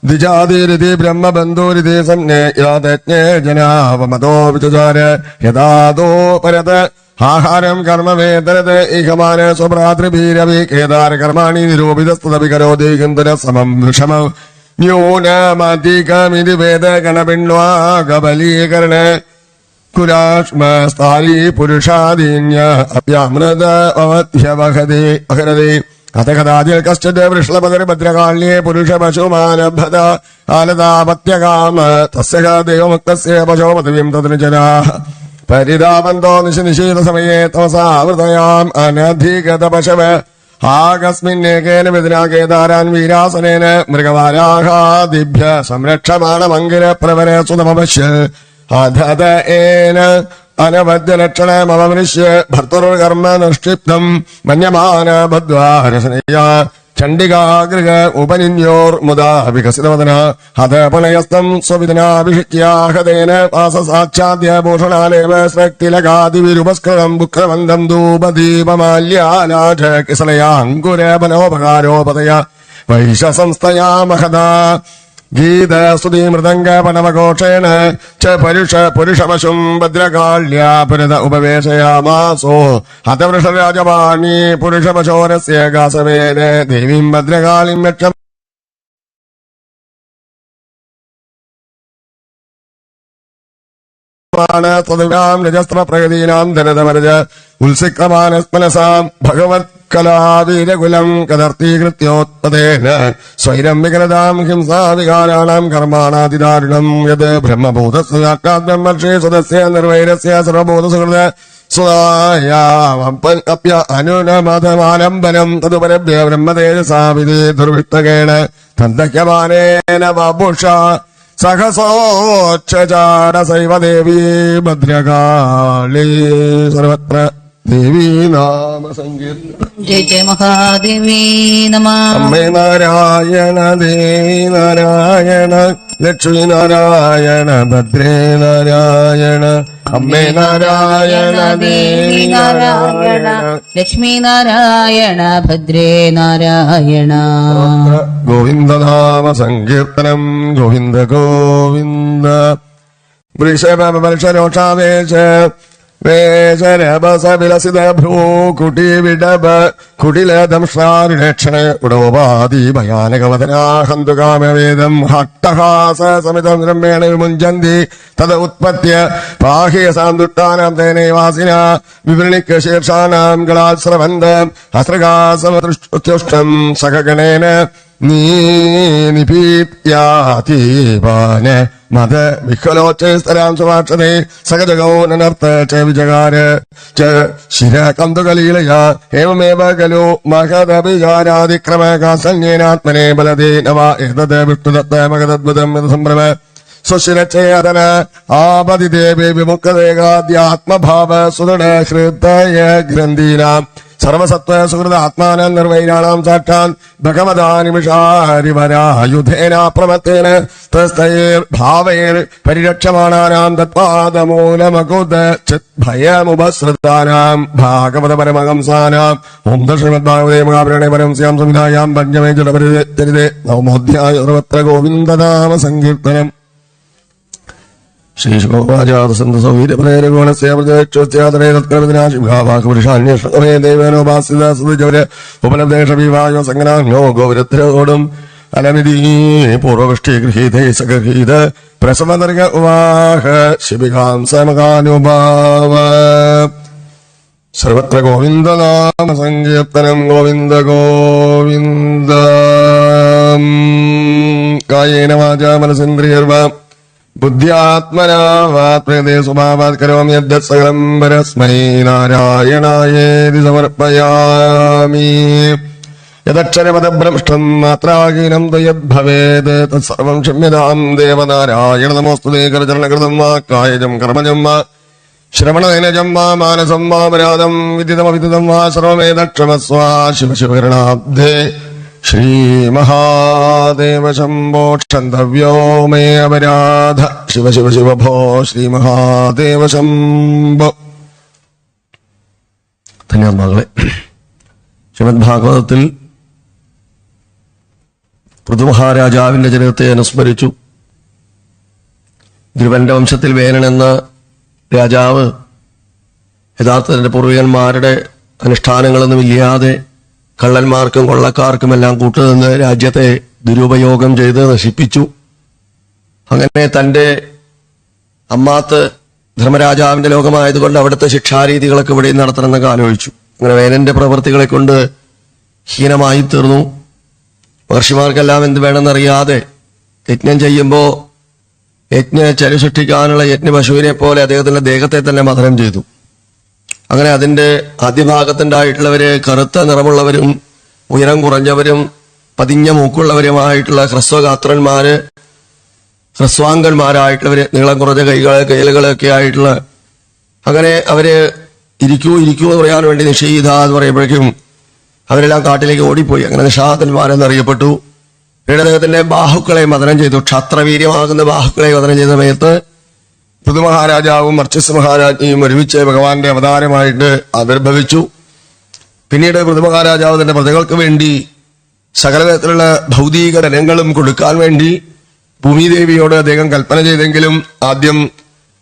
ദ്വിജാതിരിതി ബ്രഹ്മബന്ധൂരിതി സന്യേ യാതജ്ഞേ ജനാവമതോ വിചാര യഥാതോ പരത് ആഹാരം കർമ്മവേതരത് ഇഹമാന സ്വഭ്രാതൃഭീരവി കേദാര കർമാണി നിരൂപിതസ്തുതപി കരോതി കിന്തുര സമം വിഷമ ന്യൂനമധികമിതി വേദ ഗണപിണ്വാകബലീകരണ കുരാഷ്മസ്ഥാലി പുരുഷാദീന്യ അപ്യാമൃത അവധ്യവഹതി അഹരതി അത കഥാചിൽ കശ്ചിത് വൃഷ്ളപതിർഭദ്രകാള്യേ പുരുഷ പശുമാനഭത ആലതാപത്യകാമ തസ്യ ദൈവമുക്തസ്യ പശോപതിവിം തദ്രുചരാ പരിതാപന്തോ നിശീത സമയേ തമസാവൃതയാം അനധിഗത പശവ ആകസ്മിന്നേകേന വിദിനാകേതാരാൻ വീരാസനേന മൃഗവാരാഹാദിഭ്യ സംരക്ഷമാണമങ്കിര പ്രവര സുതമപശ്യ അധത ഏന അനവദ്യലക്ഷണ മമനുഷ്യ ഭർത്തൃകർമ്മ നിഷ്ക്ഷിപ്തം മന്യമാന ബദ്ധ്വാരസനയ ചണ്ഡികാഗൃഹ ഉപനിന്യോർ മുദാ വികസിതവദന ഹതപണയസ്തം സ്വവിദനാഭിഷിക്യാഹതേന വാസസാക്ഷാദ്യ ഭൂഷണാലേവ സ്രക്തിലകാദിവിരുപസ്കൃതം ബുക്രവന്തം ധൂപദീപമാല്യാലാഠ കിസലയാങ്കുരബലോപകാരോപതയ വൈശസംസ്ഥയാ മഹദാ ഗീതസ്തുതി മൃദംഗ പണമഘോഷേണ ച പുരുഷപശും ഭദ്രകാള്യാപുരത ഉപവേശയാമാസോ ഹതവൃഷരാജവാണി പുരുഷപശോരസ്യ ഗാസവേന ദേവീം ഭദ്രകാളിം ലക്ഷം രജസ്ത്ര പ്രഗതീനാം ധനതമരജ ഉത്സിക്രമാനസ്മനസാം ഭഗവത് കലാവീരകുലം കദർത്തീകൃത്യോത്പദേന സ്വൈരം വികലതാം ഹിംസാവികാരാണാം കർമാണാതിദാരുണം യത് ബ്രഹ്മഭൂതസ്യാത് ബ്രഹ്മർഷി സ്വതസ്യ നിർവൈരസ്യ സർവഭൂതസുഹൃത സ്വയാപ്യ അനുനമതമാലംബനം തതുപരഭ്യ ബ്രഹ്മതേജസാ വിധി ദുർവിഷ്ടകേണ തന്തഹ്യമാനേന വപുഷ സഹസോക്ഷചാര സൈവ ദേവീ ഭദ്രകാളി സർവത്ര ദേവീ നാമ സങ്കീർത്തനം. ജയ ജയ മഹാദേവീ നമ. അമ്മേ നാരായണ ദേവി നാരായണ ലക്ഷ്മി നാരായണ ഭദ്രേ നാരായണ അമ്മേ നാരായണ ദേവി നാരായണ ലക്ഷ്മി നാരായണ ഭദ്രേ നാരായണ. ഗോവിന്ദനാമ സങ്കീർത്തനം. ഗോവിന്ദ ഗോവിന്ദ. വൃഷഭമർഷരോഷാവേശ വേശരഭസ വിലസിത ഭ്രൂ കുട്ടി വിടഭ കുടിലദംഷ്ടാരുണേക്ഷണ ഉടോപാധി ഭയാനകവദനാഹന്തുകാമവേദം ഹട്ടഹാസ സമിതം രമ്യേണ വിമുഞ്ചന്തി തദ ഉത്പത്യ പാഹ്യ സാന്തുഷ്ടാനാം തേനൈവാസിന വിവൃണിക്ക ശീർഷാനാം ഗളാശ്രവന്തം ഹസ്രകാസമതുഷ്ടം സഖഗണേന നിപീത്യാതീപാന മത വിഹ്വലോച്ചേസ്തരാം സുഭാഷണേ സകജഗോ നനർത്ത ച വിജകാര ച ശിരകന്തുകലീലയ ഏവമേവ ഖലു മഹദഭിചാരാതിക്രമ കാസന്യേനാത്മനെ ബലദേ നവ ഏതത് വിഷ്ണുദത്ത മഹദദ്ഭുതം സംഭ്രമ സ്വശിരചേതന ആപതിദേവി വിമുക്തദേഹാദ്യാത്മഭാവ സുദൃഢ ഹൃദയ ഗ്രന്ഥീനാം സർവസത്വ സുഹൃത ആത്മാനം നിർവൈരാണാം സാക്ഷാൻ ഭഗവതാ നിമിഷാരിവരായുധേന പ്രമത്തേന തസ്തൈർഭാവൈർ പരിരക്ഷമാണാനാം തത്പാദമൂലമകുത ചിദ്ഭയമുപസൃതാനാം ഭാഗവത പരമഹംസാനാം ഓം ശ്രീമദ്ഭാഗവതേ മഹാപുരാണേ പരം സ്യാം സംവിധായാം പഞ്ചമേ ജലപരിചരിതേ നവമോധ്യായ സർവത്ര ഗോവിന്ദനാമ സങ്കീർത്തനം. ശ്രീശോഭാജാതസന്തസൗവീര്യപ്രേരകോണസ്യാദരേതത്കരവിനാശിഭാവാകുപുരുഷാന്വേഷണമേ ദേവേനോപാസിതസുജൗര ഉപലബ്ധേഷവിവായോ സങ്കനാന്യോ ഗോവിരത്രയോടും അലമിതീ പൂർവവൃഷ്ടി ഗൃഹീതേ സഗൃഹീത പ്രസവദർഗ ഉവാഹ ശിബികാം സമകാനുഭാവ. സർവത്ര ഗോവിന്ദനാമ സങ്കീർത്തനം. ഗോവിന്ദ ഗോവിന്ദ. കായേന വാചാ മനസേന്ദ്രിയർവാ ബുദ്ധ്യാത്മനാ വാത്മേതേ സ്വഭാവാത് കരോമി യദ്യത് സകലം പരസ്മൈ നാരായണായേതി സമർപ്പയാമി. യദക്ഷരപദഭ്രംഷ്ടം മാത്രാഹീനം യദ്ഭവേത് തത്സർവം ക്ഷമ്യതാം ദേവനാരായണ നമോസ്തുതേ. കരചരണകൃതം വാ കായജം കർമ്മജം വാ ശ്രവണനൈനജം വാ മാനസം വാ പരാദം വിദിതമവിദിതം വാ സർവമേതക്ഷമസ്വ ശിവ ശിവകരണാബ്ധേ. ശ്രീമഹാദേവ ശംഭോ ക്ഷന്തവ്യോ മേ അപരാധ. ശിവ ശിവ ശിവ ഭോ ശ്രീമഹാദേവ ശംഭോ. ധന്യവാദങ്ങളെ. ശ്രീമദ് ഭാഗവതത്തിൽ പൃഥുമഹാരാജാവിന്റെ ചരിത്രത്തെ അനുസ്മരിച്ചു. ധ്രുവന്റെ വംശത്തിൽ വേനൻ എന്ന രാജാവ് യഥാർത്ഥത്തിന്റെ പൂർവികന്മാരുടെ അനുഷ്ഠാനങ്ങളൊന്നും ഇല്ലാതെ കള്ളന്മാർക്കും കൊള്ളക്കാർക്കുമെല്ലാം കൂട്ടുനിന്ന് രാജ്യത്തെ ദുരുപയോഗം ചെയ്ത് നശിപ്പിച്ചു. അങ്ങനെ തന്റെ അമ്മാത്ത് ധർമ്മരാജാവിന്റെ ലോകമായതുകൊണ്ട് അവിടുത്തെ ശിക്ഷാരീതികളൊക്കെ ഇവിടെ നടത്തണമെന്നൊക്കെ ആലോചിച്ചു. അങ്ങനെ വേനന്റെ പ്രവൃത്തികളെ കൊണ്ട് ഹീനമായി തീർന്നു. മഹർഷിമാർക്കെല്ലാം എന്ത് വേണമെന്നറിയാതെ യജ്ഞം ചെയ്യുമ്പോൾ ചരു സൃഷ്ടിക്കാനുള്ള യജ്ഞപശുവിനെ പോലെ അദ്ദേഹത്തിന്റെ ദേഹത്തെ തന്നെ മഥനം ചെയ്തു. അങ്ങനെ അതിന്റെ ആദ്യഭാഗത്തുണ്ടായിട്ടുള്ളവര് കറുത്ത നിറമുള്ളവരും ഉയരം കുറഞ്ഞവരും പതിഞ്ഞ മൂക്കുള്ളവരുമായിട്ടുള്ള ഹ്രസ്വഗാത്രന്മാര്, ഹ്രസ്വാംഗന്മാരായിട്ടുള്ളവര്, നീളം കുറഞ്ഞ കൈകളൊക്കെ ആയിട്ടുള്ള, അങ്ങനെ അവര് ഇരിക്കൂ എന്ന് പറയാൻ വേണ്ടി നിഷേധ എന്ന് പറയുമ്പോഴേക്കും അവരെല്ലാം കാട്ടിലേക്ക് ഓടിപ്പോയി. അങ്ങനെ നിഷാദന്മാരെന്നറിയപ്പെട്ടു. പിന്നീട് അദ്ദേഹത്തിന്റെ ബാഹുക്കളെ മദനം ചെയ്തു. ക്ഷാത്രവീര്യമാകുന്ന ബാഹുക്കളെ മദനം ചെയ്ത സമയത്ത് പൃഥുമഹാരാജാവും വർച്ചസ് മഹാരാജ്ഞിയും ഒരുമിച്ച് ഭഗവാന്റെ അവതാരമായിട്ട് ആവിർഭവിച്ചു. പിന്നീട് പൃഥുമഹാരാജാവ് തന്റെ പ്രജകൾക്ക് വേണ്ടി സകലതരത്തിലുള്ള ഭൗതിക ധനങ്ങളും കൊടുക്കാൻ വേണ്ടി ഭൂമിദേവിയോട് അദ്ദേഹം കൽപ്പന ചെയ്തെങ്കിലും ആദ്യം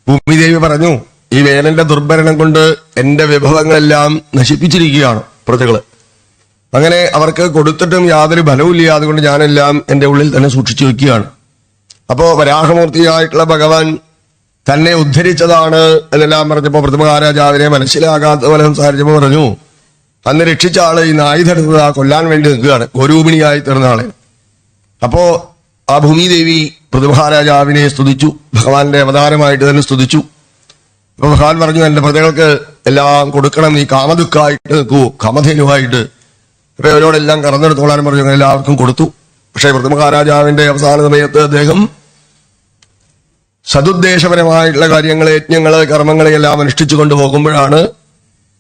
ഭൂമിദേവി പറഞ്ഞു, ഈ വേനന്റെ ദുർഭരണം കൊണ്ട് എന്റെ വിഭവങ്ങളെല്ലാം നശിപ്പിച്ചിരിക്കുകയാണ് പ്രജകള്. അങ്ങനെ അവർക്ക് കൊടുത്തിട്ടും യാതൊരു ഫലവുമില്ല. അതുകൊണ്ട് ഞാനെല്ലാം എന്റെ ഉള്ളിൽ തന്നെ സൂക്ഷിച്ചു വെക്കുകയാണ്. അപ്പോ വരാഹമൂർത്തിയായിട്ടുള്ള ഭഗവാൻ തന്നെ ഉദ്ധരിച്ചതാണ് എന്നെല്ലാം പറഞ്ഞപ്പോ പൃഥുമഹാരാജാവിനെ മനസ്സിലാകാത്ത പോലെ സംസാരിച്ചപ്പോ പറഞ്ഞു, അന്ന് രക്ഷിച്ച ആള് ഈ ആയുധെടുത്തത് കൊല്ലാൻ വേണ്ടി നിൽക്കുകയാണ്, ഗോരൂപിണിയായി തീർന്ന ആളെ. അപ്പോ ആ ഭൂമിദേവി പൃഥുമഹാരാജാവിനെ സ്തുതിച്ചു, ഭഗവാന്റെ അവതാരമായിട്ട് തന്നെ സ്തുതിച്ചു. അപ്പൊ ഭഗവാൻ പറഞ്ഞു, എന്റെ പ്രജകൾക്ക് എല്ലാം കൊടുക്കണം, നീ കാമദുഃഖമായിട്ട് നിൽക്കൂ, കാമധേനുവായിട്ട്. അപ്പൊ അവരോടെല്ലാം കറന്നെടുത്തോളാനും പറഞ്ഞു. അങ്ങനെ എല്ലാവർക്കും കൊടുത്തു. പക്ഷെ പൃഥുമഹാരാജാവിന്റെ അവസാന സമയത്ത് അദ്ദേഹം സതുദ്ദേശപരമായിട്ടുള്ള കാര്യങ്ങളെ, യജ്ഞങ്ങള്, കർമ്മങ്ങളെ എല്ലാം അനുഷ്ഠിച്ചു കൊണ്ടുപോകുമ്പോഴാണ്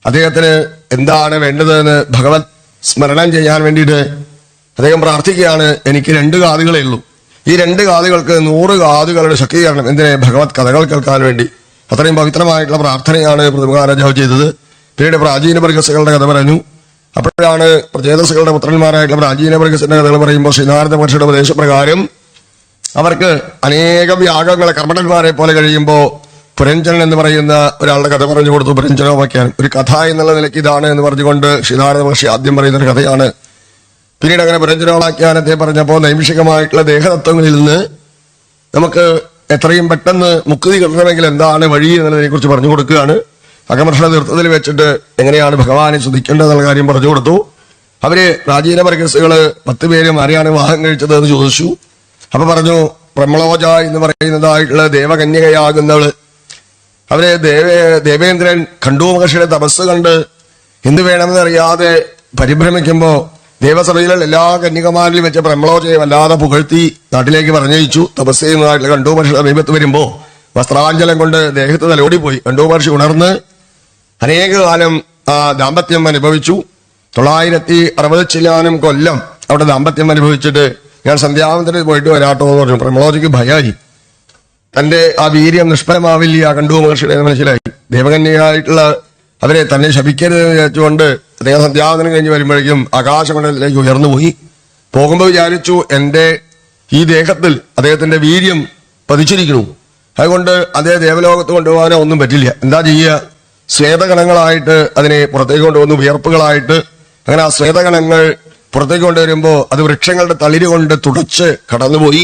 അദ്ദേഹത്തിന് എന്താണ് വേണ്ടതെന്ന് ഭഗവത് സ്മരണം ചെയ്യാൻ വേണ്ടിയിട്ട് അദ്ദേഹം പ്രാർത്ഥിക്കുകയാണ്. എനിക്ക് 2 കാതുകളേ ഉള്ളൂ, ഈ 2 കാതുകൾക്ക് 100 കാതുകളുടെ ശക്തീകരണം, എന്തിനെ? ഭഗവത് കഥകൾ കേൾക്കാൻ വേണ്ടി. അത്രയും പവിത്രമായിട്ടുള്ള പ്രാർത്ഥനയാണ് പൃഥുമഹാരാജാവ് ചെയ്തത്. പിന്നീട് പ്രാചീന ബർഗസുകളുടെ കഥ പറഞ്ഞു. അപ്പോഴാണ് പ്രചേതസുകളുടെ പുത്രന്മാരായിട്ടുള്ള പ്രാചീന ബർഗസിന്റെ കഥകൾ പറയുമ്പോൾ ശ്രീനാരദ മഹർഷിയുടെ ഉപദേശപ്രകാരം അവർക്ക് അനേകം യാഗങ്ങളെ കർമ്മടന്മാരെ പോലെ കഴിയുമ്പോൾ പുരഞ്ജനൻ എന്ന് പറയുന്ന ഒരാളുടെ കഥ പറഞ്ഞു കൊടുത്തു. പുരഞ്ജനോപാഖ്യാൻ ഒരു കഥ എന്നുള്ള നിലയ്ക്ക് ഇതാണ് എന്ന് പറഞ്ഞുകൊണ്ട് ശ്രീനാരദ മഹർഷി ആദ്യം പറയുന്ന ഒരു കഥയാണ്. പിന്നീട് അങ്ങനെ പുരഞ്ജനോപാഖ്യാനത്തെ പറഞ്ഞപ്പോൾ നൈമിഷികമായിട്ടുള്ള ദേഹതത്വങ്ങളിൽ നിന്ന് നമുക്ക് എത്രയും പെട്ടെന്ന് മുക്തി കിട്ടണമെങ്കിൽ എന്താണ് വഴി എന്നുള്ളതിനെ കുറിച്ച് പറഞ്ഞു കൊടുക്കുകയാണ്. അകമർഷണ തീർത്ഥത്തിൽ വെച്ചിട്ട് എങ്ങനെയാണ് ഭഗവാനെ സ്തുതിക്കേണ്ടതെന്നുള്ള കാര്യം പറഞ്ഞു കൊടുത്തു. അവര് പ്രാചീന ബർഗസുകള് 10 പേരും ആരെയാണ് വിവാഹം കഴിച്ചത് എന്ന് ചോദിച്ചു. അപ്പൊ പറഞ്ഞു, പ്രമളോജ എന്ന് പറയുന്നതായിട്ടുള്ള ദേവകന്യകയാകുന്നവള്. അവര് ദേവേന്ദ്രൻ ഖണ്ഡൂ മഹർഷിയുടെ തപസ് കണ്ട് എന്ത് വേണമെന്ന് അറിയാതെ പരിഭ്രമിക്കുമ്പോ ദേവസഭയിലുള്ള എല്ലാ കന്യകമാരിലും വെച്ച പ്രമളോജയെ വല്ലാതെ പുകഴ്ത്തി നാട്ടിലേക്ക് പറഞ്ഞയച്ചു. തപസ് ചെയ്യുന്നതായിട്ടുള്ള ഖണ്ഡൂ മഹർഷിയുടെ സമീപത്ത് വരുമ്പോ വസ്ത്രാഞ്ചലം കൊണ്ട് ദേഹത്ത് തലോടിപ്പോയി. ഖണ്ഡൂ മഹർഷി ഉണർന്ന് അനേക കാലം ദാമ്പത്യം അനുഭവിച്ചു. 960 ചില്ലാനും കൊല്ലം അവിടെ ദാമ്പത്യം അനുഭവിച്ചിട്ട് ഞാൻ സന്ധ്യാവന്തരത്തിൽ പോയിട്ട് വരാട്ടോ എന്ന് പറഞ്ഞു. പ്രമളോജയ്ക്ക് ഭയായി, തന്റെ ആ വീര്യം നിഷ്ഫലമാവില്ല ഖണ്ഡൂ മഹർഷിയുടെ മനസ്സിലായി. ദേവകന്യയായിട്ടുള്ള അവരെ തന്നെ ശപിക്കരുത് വിചാരിച്ചുകൊണ്ട് അദ്ദേഹം സന്ധ്യാവന്തരം കഴിഞ്ഞ് വരുമ്പോഴേക്കും ആകാശമണ്ഡലത്തിലേക്ക് ഉയർന്നുപോയി. പോകുമ്പോൾ വിചാരിച്ചു, എന്റെ ഈ ദേഹത്തിൽ അദ്ദേഹത്തിന്റെ വീര്യം പതിച്ചിരിക്കുന്നു, അതുകൊണ്ട് അതേ ദേവലോകത്ത് കൊണ്ടുപോകാനോ ഒന്നും പറ്റില്ല. എന്താ ചെയ്യുക? ശ്വേതഗണങ്ങളായിട്ട് അതിനെ പുറത്തേക്ക് കൊണ്ടുവന്നു, വിയർപ്പുകളായിട്ട്. അങ്ങനെ ആ ശ്വേതഗണങ്ങൾ പുറത്തേക്ക് കൊണ്ടുവരുമ്പോൾ അത് വൃക്ഷങ്ങളുടെ തളിര് കൊണ്ട് തുടച്ച് കടന്നുപോയി.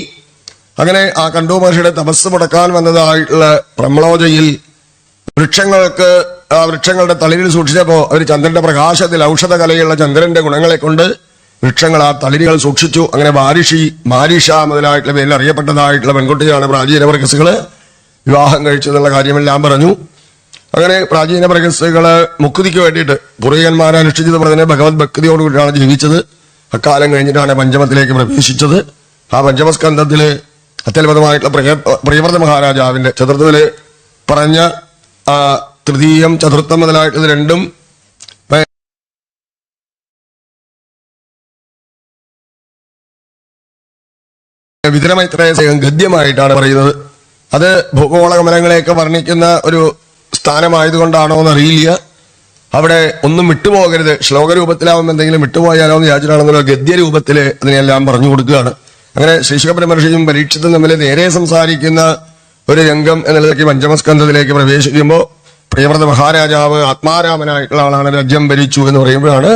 അങ്ങനെ ആ ഖണ്ഡൂ മഹർഷിയുടെ തപസ് മുടക്കാൻ വന്നതായിട്ടുള്ള പ്രമളോജയിൽ വൃക്ഷങ്ങളുടെ തളിരിൽ സൂക്ഷിച്ചപ്പോ അവർ ചന്ദ്രന്റെ പ്രകാശത്തിൽ ഔഷധ കലയുള്ള ചന്ദ്രന്റെ ഗുണങ്ങളെ കൊണ്ട് വൃക്ഷങ്ങൾ ആ തളിരുകൾ സൂക്ഷിച്ചു. അങ്ങനെ മാരിഷ മുതലായിട്ടുള്ള പേരിൽ അറിയപ്പെട്ടതായിട്ടുള്ള പെൺകുട്ടിയാണ് പ്രാചീന ബർഗസുകള് വിവാഹം കഴിച്ചതെന്നുള്ള കാര്യമെല്ലാം പറഞ്ഞു. അങ്ങനെ പ്രാചീന ബർഗസുകള് മുക്തിക്ക് വേണ്ടിയിട്ട് പൂർവികന്മാരെ അനുഷ്ഠിച്ചത് പറഞ്ഞ ഭഗവത് ഭക്തിയോടുകൂടിയാണ് ജീവിച്ചത്. അക്കാലം കഴിഞ്ഞിട്ടാണ് പഞ്ചമത്തിലേക്ക് പ്രവേശിച്ചത്. ആ പഞ്ചമസ്കന്ധത്തില് അത്യത്ഭുതമായിട്ടുള്ള പ്രിയവ്രത മഹാരാജാവിന്റെ ചതുർത്ഥത്തില് പറഞ്ഞ തൃതീയം ചതുർത്ഥം മുതലായിട്ടുള്ളത് രണ്ടും വിതരമൈത്രേയ ഗദ്യമായിട്ടാണ് പറയുന്നത്. അത് ഭൂഗോളഗമനങ്ങളെയൊക്കെ വർണ്ണിക്കുന്ന ഒരു സ്ഥാനമായതുകൊണ്ടാണോ എന്നറിയില്ല. അവിടെ ഒന്നും വിട്ടുപോകരുത്, ശ്ലോകരൂപത്തിലാവുമ്പോൾ എന്തെങ്കിലും വിട്ടുപോയാലോ എന്ന് വിചാരിച്ചിട്ടാണെന്നല്ലോ ഗദ്യരൂപത്തില് അതിനെല്ലാം പറഞ്ഞു കൊടുക്കുകയാണ്. അങ്ങനെ ശ്രീശുഖബ്രഹ്മർഷിയും പരീക്ഷിത്തും തമ്മിൽ നേരെ സംസാരിക്കുന്ന ഒരു രംഗം എന്നുള്ളതൊക്കെ പഞ്ചമസ്കന്ധത്തിലേക്ക് പ്രവേശിക്കുമ്പോൾ പ്രിയവ്രത മഹാരാജാവ് ആത്മാരാമനായിട്ടുള്ള ആളാണ്, രാജ്യം ഭരിച്ചു എന്ന് പറയുമ്പോഴാണ്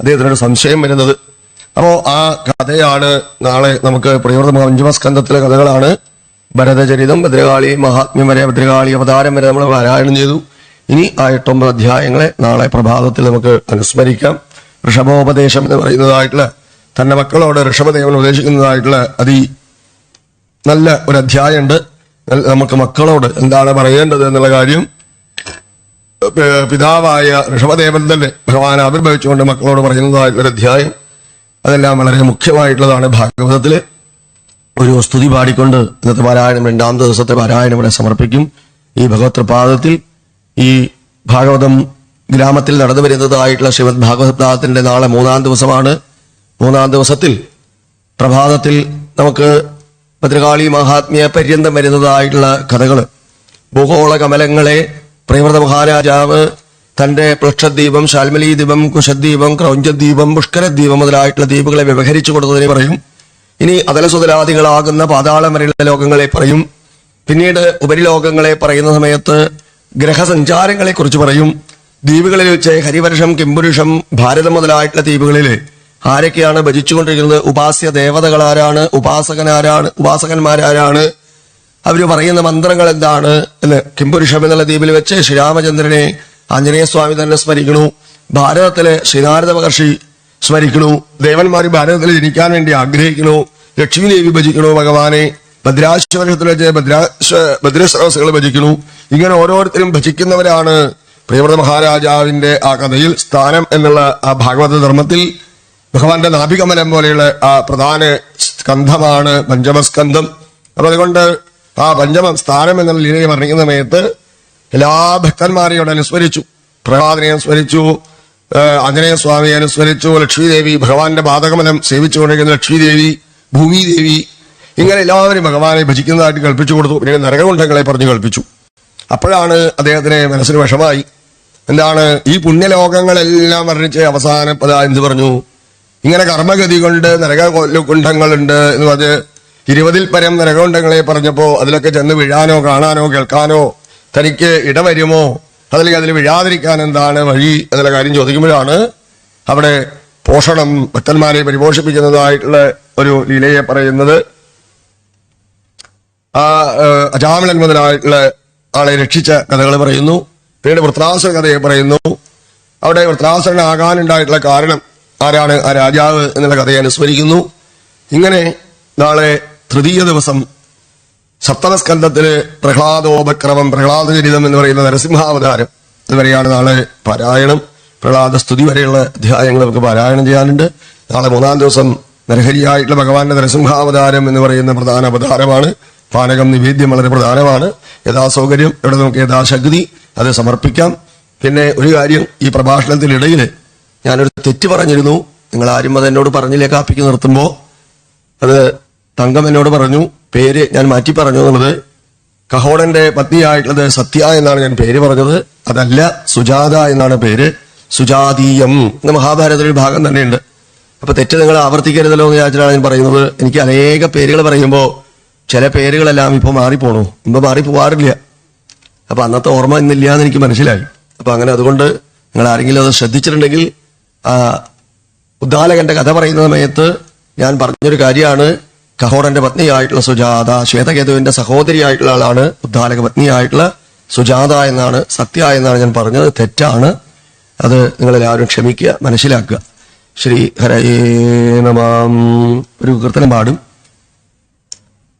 അദ്ദേഹത്തിനൊരു സംശയം വരുന്നത്. അപ്പോ ആ കഥയാണ് നാളെ നമുക്ക് പ്രിയവ്രത പഞ്ചമസ്കന്ധത്തിലെ കഥകളാണ്. ഭരതചരിതം, ഭദ്രകാളി മഹാത്മ്യം വരെ, ഭദ്രകാളി അവതാരം വരെ നമ്മൾ പാരായണം ചെയ്തു. ഇനി ആ 8-9 അധ്യായങ്ങളെ നാളെ പ്രഭാതത്തിൽ നമുക്ക് അനുസ്മരിക്കാം. ഋഷഭോപദേശം എന്ന് പറയുന്നതായിട്ടുള്ള തന്റെ മക്കളോട് ഋഷഭദേവൻ ഉപദേശിക്കുന്നതായിട്ടുള്ള നല്ല ഒരു അധ്യായമുണ്ട്. നമുക്ക് മക്കളോട് എന്താണ് പറയേണ്ടത് എന്നുള്ള കാര്യം പിതാവായ ഋഷഭദേവൻ തന്നെ ഭഗവാൻ ആവിർഭവിച്ചുകൊണ്ട് മക്കളോട് പറയുന്നതായിട്ടുള്ള അധ്യായം. അതെല്ലാം വളരെ മുഖ്യമായിട്ടുള്ളതാണ്. ഭാഗവതത്തില് ഒരു സ്തുതി പാടിക്കൊണ്ട് ഇന്നത്തെ പാരായണം 2-ാമത്തെ ദിവസത്തെ പാരായണം ഇവിടെ സമർപ്പിക്കും. ഈ ഭഗവത് പ്രഭാതത്തിൽ ഈ ഭാഗവതം ഗ്രാമത്തിൽ നടന്നു വരുന്നതായിട്ടുള്ള ശ്രീമദ് ഭാഗവതത്തിന്റെ നാളെ 3-ാം ദിവസമാണ്. 3-ാം ദിവസത്തിൽ പ്രഭാതത്തിൽ നമുക്ക് ഭദ്രകാളി മഹാത്മ്യ പര്യന്തം വരുന്നതായിട്ടുള്ള കഥകള്, ഭൂഗോള കമലങ്ങളെ പ്രിയവ്രത മഹാരാജാവ് തന്റെ പ്ലക്ഷദ്വീപം, ശാൽമലി ദ്വീപം, കുശദ്വീപം, ക്രൗഞ്ചദ്വീപം, പുഷ്കരദ്വീപം മുതലായിട്ടുള്ള ദ്വീപുകളെ വ്യവഹരിച്ചു കൊടുത്തതിനെ പറയും. ഇനി അതലസുതലാദികളാകുന്ന പാതാളം വരെയുള്ള ലോകങ്ങളെ പറയും. പിന്നീട് ഉപരിലോകങ്ങളെ പറയുന്ന സമയത്ത് ഗ്രഹസഞ്ചാരങ്ങളെ കുറിച്ച് പറയും. ദ്വീപുകളിൽ വെച്ച് ഹരിവർഷം, കിംപുരുഷം, ഭാരതം മുതലായിട്ടുള്ള ദ്വീപുകളില് ആരൊക്കെയാണ് ഭജിച്ചുകൊണ്ടിരിക്കുന്നത്, ഉപാസ്യ ദേവതകളാരാണ്, ഉപാസകന്മാരാരാണ്, അവര് പറയുന്ന മന്ത്രങ്ങൾ എന്താണ് എന്ന്. കിംപുരുഷം എന്നുള്ള ദ്വീപിൽ വെച്ച് ശ്രീരാമചന്ദ്രനെ ആഞ്ജനേയസ്വാമി തന്നെ സ്മരിക്കണു. ഭാരതത്തിലെ ശ്രീനാരദ മഹർഷി സ്മരിക്കണു. ദേവന്മാർ ഭാരതത്തിൽ ജനിക്കാൻ വേണ്ടി ആഗ്രഹിക്കണു. ലക്ഷ്മി ദേവി ഭജിക്കണു ഭഗവാനെ. ഭദ്രാശ്വരത്തിൽ വെച്ച് ഭദ്രശ്രവസുകൾ ഭജിക്കണു. ഇങ്ങനെ ഓരോരുത്തരും ഭജിക്കുന്നവരാണ് പ്രിയവ്രത മഹാരാജാവിന്റെ ആ കഥയിൽ സ്ഥാനം എന്നുള്ള ആ ഭാഗവത ധർമ്മത്തിൽ ഭഗവാന്റെ നാഭികമലം പോലെയുള്ള ആ പ്രധാന സ്കന്ധമാണ് പഞ്ചമസ്കന്ധം. അപ്പൊ അതുകൊണ്ട് ആ പഞ്ചമ സ്ഥാനം എന്നുള്ള ലീലയെ വർണ്ണിക്കുന്ന സമയത്ത് എല്ലാ ഭക്തന്മാരെയും അനുസ്മരിച്ചു. പ്രഹ്ലാദനെ അനുസ്മരിച്ചു, ആഞ്ജനേയ സ്വാമിയെ അനുസ്മരിച്ചു, ലക്ഷ്മീദേവി, ഭഗവാന്റെ പാദകമലം സേവിച്ചുകൊണ്ടിരിക്കുന്ന ലക്ഷ്മീദേവി, ഭൂമിദേവി, ഇങ്ങനെ എല്ലാവരും ഭഗവാനെ ഭജിക്കുന്നതായിട്ട് കൽപ്പിച്ചു കൊടുത്തു. പിന്നെ നരകകുണ്ഠങ്ങളെ പറഞ്ഞു കൽപ്പിച്ചു. അപ്പോഴാണ് അദ്ദേഹത്തിന് മനസ്സിന് വിഷമായി. എന്താണ് ഈ പുണ്യലോകങ്ങളെല്ലാം വർണ്ണിച്ച് അവസാനം എന്ത് പറഞ്ഞു, ഇങ്ങനെ കർമ്മഗതി കൊണ്ട് നരകകുണ്ഠങ്ങളുണ്ട് എന്ന് പറഞ്ഞ് 20-ൽ പരം നരകകുണ്ഠങ്ങളെ പറഞ്ഞപ്പോ അതിലൊക്കെ ചെന്ന് വീഴാനോ കാണാനോ കേൾക്കാനോ തനിക്ക് ഇടവരുമോ, അതല്ലെങ്കിൽ അതിൽ വീഴാതിരിക്കാൻ എന്താണ് വഴി എന്നുള്ള കാര്യം ചോദിക്കുമ്പോഴാണ് അവിടെ പോഷണം, ഭക്തന്മാരെ പരിപോഷിപ്പിക്കുന്നതായിട്ടുള്ള ഒരു ലീലയെ പറയുന്നത്. ആ അജാമിളൻ മുതലായിട്ടുള്ള ആളെ രക്ഷിച്ച കഥകൾ പറയുന്നു. പിന്നീട് വൃത്രാസുര കഥയെ പറയുന്നു. അവിടെ വൃത്രാസുരനാകാനുണ്ടായിട്ടുള്ള കാരണം ആരാണ്, ആ രാജാവ് എന്നുള്ള കഥയെ അനുസ്മരിക്കുന്നു. ഇങ്ങനെ നാളെ തൃതീയ ദിവസം സപ്തമസ്കന്ധത്തില് പ്രഹ്ലാദോപക്രമം, പ്രഹ്ലാദചരിതം എന്ന് പറയുന്ന നരസിംഹാവതാരം ഇതുവരെയാണ് നാളെ പാരായണം. പ്രഹ്ലാദ സ്തുതി വരെയുള്ള അധ്യായങ്ങൾ നമുക്ക് പാരായണം ചെയ്യാനുണ്ട്. നാളെ 3-ാം ദിവസം നരഹരിയായിട്ടുള്ള ഭഗവാന്റെ നരസിംഹാവതാരം എന്ന് പറയുന്ന പ്രധാന അവതാരമാണ്. പാനകം നിവേദ്യം വളരെ പ്രധാനമാണ്. യഥാസൗകര്യം ഇവിടെ നമുക്ക് യഥാശക്തി അത് സമർപ്പിക്കാം. പിന്നെ ഒരു കാര്യം, ഈ പ്രഭാഷണത്തിനിടയിൽ ഞാനൊരു തെറ്റ് പറഞ്ഞിരുന്നു. നിങ്ങൾ ആരും അത് എന്നോട് പറഞ്ഞില്ലേ കാപ്പിക്ക് നിർത്തുമ്പോ. അത് തങ്കം എന്നോട് പറഞ്ഞു, പേര് ഞാൻ മാറ്റി പറഞ്ഞു എന്നുള്ളത്. കഹോടന്റെ പത്നിയായിട്ടുള്ളത് സത്യ എന്നാണ് ഞാൻ പേര് പറഞ്ഞത്, അതല്ല സുജാത എന്നാണ് പേര്. സുജാതീയം എന്ന മഹാഭാരതത്തിൽ ഭാഗം തന്നെയുണ്ട്. അപ്പൊ തെറ്റ് നിങ്ങൾ ആവർത്തിക്കരുതല്ലോ എന്ന് വിചാരിച്ചിട്ടാണ് ഞാൻ പറയുന്നത്. എനിക്ക് അനേക പേരുകൾ പറയുമ്പോൾ ചില പേരുകളെല്ലാം ഇപ്പൊ മാറിപ്പോണു, മുമ്പ് മാറിപ്പോവാറില്ല. അപ്പൊ അന്നത്തെ ഓർമ്മ ഇന്നില്ല എന്ന് എനിക്ക് മനസ്സിലായി. അപ്പൊ അങ്ങനെ അതുകൊണ്ട് നിങ്ങൾ ആരെങ്കിലും അത് ശ്രദ്ധിച്ചിട്ടുണ്ടെങ്കിൽ, ഉദ്ദാലകന്റെ കഥ പറയുന്ന സമയത്ത് ഞാൻ പറഞ്ഞൊരു കാര്യമാണ്, കഹോടന്റെ പത്നിയായിട്ടുള്ള സുജാത, ശ്വേതകേതുവിന്റെ സഹോദരിയായിട്ടുള്ള ആളാണ് ഉദ്ദാലക പത്നിയായിട്ടുള്ള സുജാത എന്നാണ്, സത്യ എന്നാണ് ഞാൻ പറഞ്ഞത്. തെറ്റാണ്. അത് നിങ്ങളെല്ലാവരും ക്ഷമിക്കുക, മനസ്സിലാക്കുക. ശ്രീ ഹരയേ നമാം. ഒരു കീർത്തനം പാടും.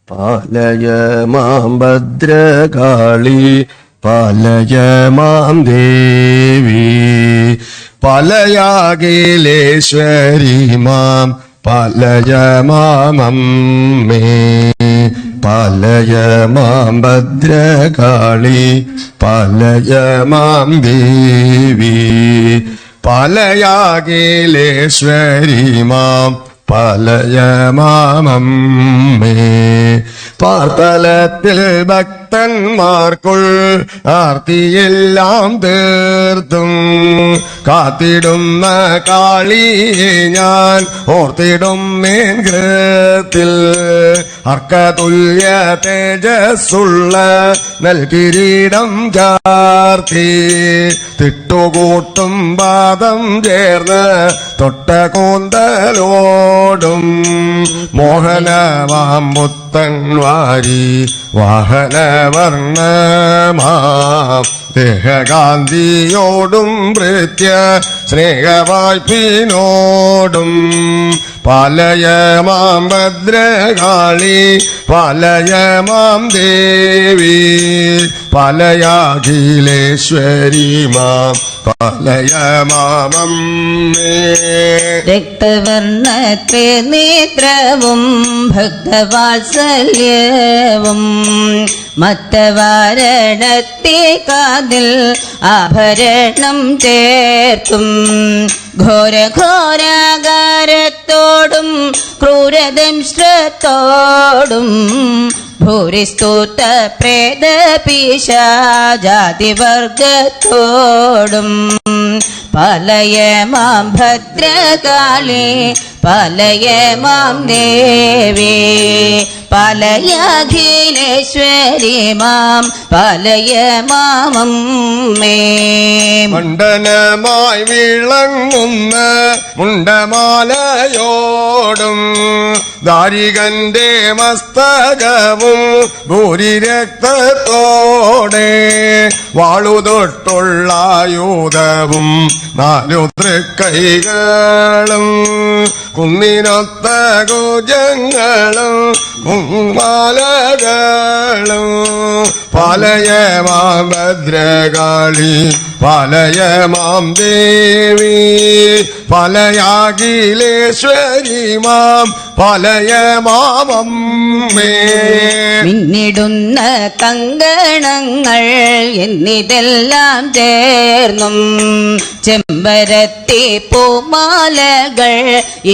പാലയ മാം ഭദ്രകാളി, പാലയ മാം ദേവി, പാലയാകേലേശ്വരി മാം, പാലയ മാമമ്മേ, പാലയ മാം ഭദ്രകാളി, പാലയ മാം ദേവി, പാലയാകേലേശ്വരി മാം, പാലയ മാമമ്മേ. പാർത്തലത്തിൽ ഭക്ത ഭക്തന്മാർക്കുൾ ആർത്തിയെല്ലാം തീർത്തും കാത്തിടുന്ന കാളിയെ ഞാൻ ഓർത്തിടും മേൻ കൃത്തിൽ അർക്കതുല്യ തേജസ്സുള്ള നൽകിരീടം ചാർത്തി തിട്ടുകൂട്ടും പാദം ചേർന്ന് തൊട്ട കൂന്തലോടും മോഹനമാം പുത്തൻ വാരി വാഹനവർണ്ണമാം ദേഹകാന്തിയോടും ഭൃത്യ സ്നേഹവായ്പിനോടും പാലയമാം ഭദ്രകാളി പാലയമാം ദേവി പാലയാഖിലേശ്വരി മാം പാലയമാമമ്മേ. രക്തവർണ്ണത്തെ നേത്രവും ഭക്തവാത്സല്യവും മത്തവാരണത്തെ കാതിൽ ആഭരണം ചേർത്തും ഘോരഘോരാകാരത്തോടും ക്രൂരദംശ്രത്തോടും ഭൂരിസ്തൂത്ത പ്രേത പിശാചാതിവർഗത്തോടും പാലയമാം ഭദ്രകാളി പാലയമാം ദേവി പാലയാഖിലേശ്വരി മാം പാലയമാമമ്മേ. മണ്ഡനമായി വിളങ്ങുന്ന മുണ്ടമാലയോടും ദാരികന്റെ മസ്തകവും ഭൂരിരക്തത്തോടെ വാളുതൊട്ടുള്ള ആയുധവും 4 തൃക്കൈകളും കുന്നിനൊത്ത കുജങ്ങളും മാലകളും പാലയമാം ഭദ്രകാളി പാലയമാം ദേവി പാലയാഖിലേശ്വരി മാം പാലയമാമമ്മേ. മിന്നിടുന്ന കങ്കണങ്ങൾ എന്നിതെല്ലാം ചേർന്നും ചെമ്പരത്തി പൂമാലകൾ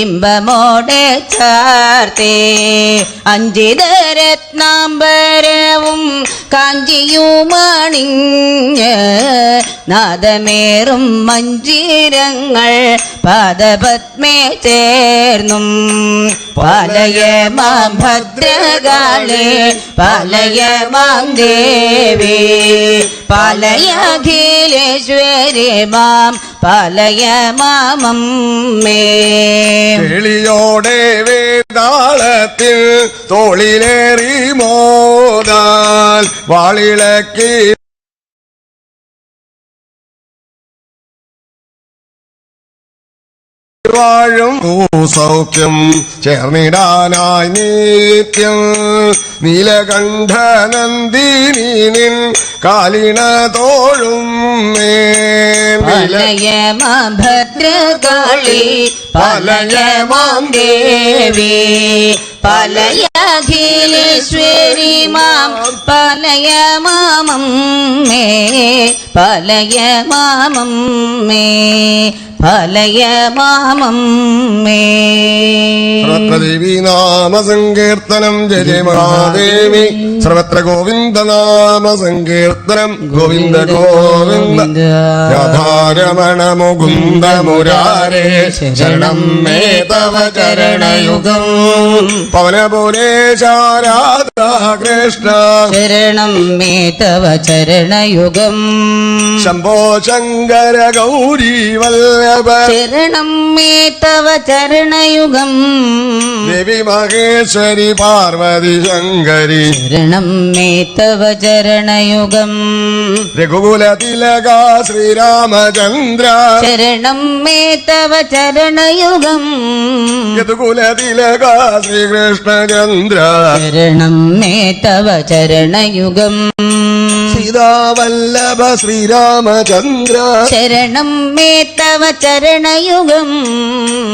ഇമ്പമോടെ ചാർത്തേ അഞ്ചിതരത്നാംബരവും കാഞ്ചിയുമണിഞ്ഞ് നാദമേറും മഞ്ജീരങ്ങൾ പാദപത്മേ ചേർന്നും പാലയമാം ഭദ്രകാളി പാലയമാം ദേവി പാലയാഖിലേശ്വരി മാം പാലയമാമമ്മേ. കിളിയോടെ വേതാളത്തിൽ തോളിലേറി മോദാൽ വാളിളക്കി വാഴും സൗഖ്യം ചേർന്നിടാനായി നിത്യം നീലകണ്ഠ നന്ദിനി നിൻ കാലിണ തോഴും പാലയമാം ഭദ്രകാളി പാലയമാം ദേവി പാലയാഖിലേശ്വരി മാം പാലയമാമമ്മേ പാലയമാമമ്മേ പാലയമാമമ്മേ. സർവത്രദേവീ നാമ സങ്കീർത്തനം ജയ ജയ മഹാദേവി സർവത്ര ഗോവിന്ദ നാമ സങ്കീർത്തനം ഗോവിന്ദ ഗോവിന്ദ രാധാരമണ മുകുന്ദ മുരാരേ ശരണം മേ തവ ചരണയുഗം പവനപുരേശ രാധാ കൃഷ്ണ ശരണം മേ തവ ചരണയുഗം ശംഭോ ശങ്കര ഗൗരീ വല്ലഭ ശരണം മേ തവ ചരണയുഗം ദേവി മഹേശ്വരി പാർവതി ശങ്കരി ശരണം മേ തവ ചരണയുഗം രഘുകുല തിലക ശ്രീരാമചന്ദ്ര ശരണം മേ തവ ചരണയുഗം യദുകുല തിലക ശ്രീകൃഷ്ണചന്ദ്ര ശരണം മേ തവ ചരണയുഗം സീതാവല്ലഭ ശ്രീരാമചന്ദ്ര ശരണം മേ തവ ചരണയുഗം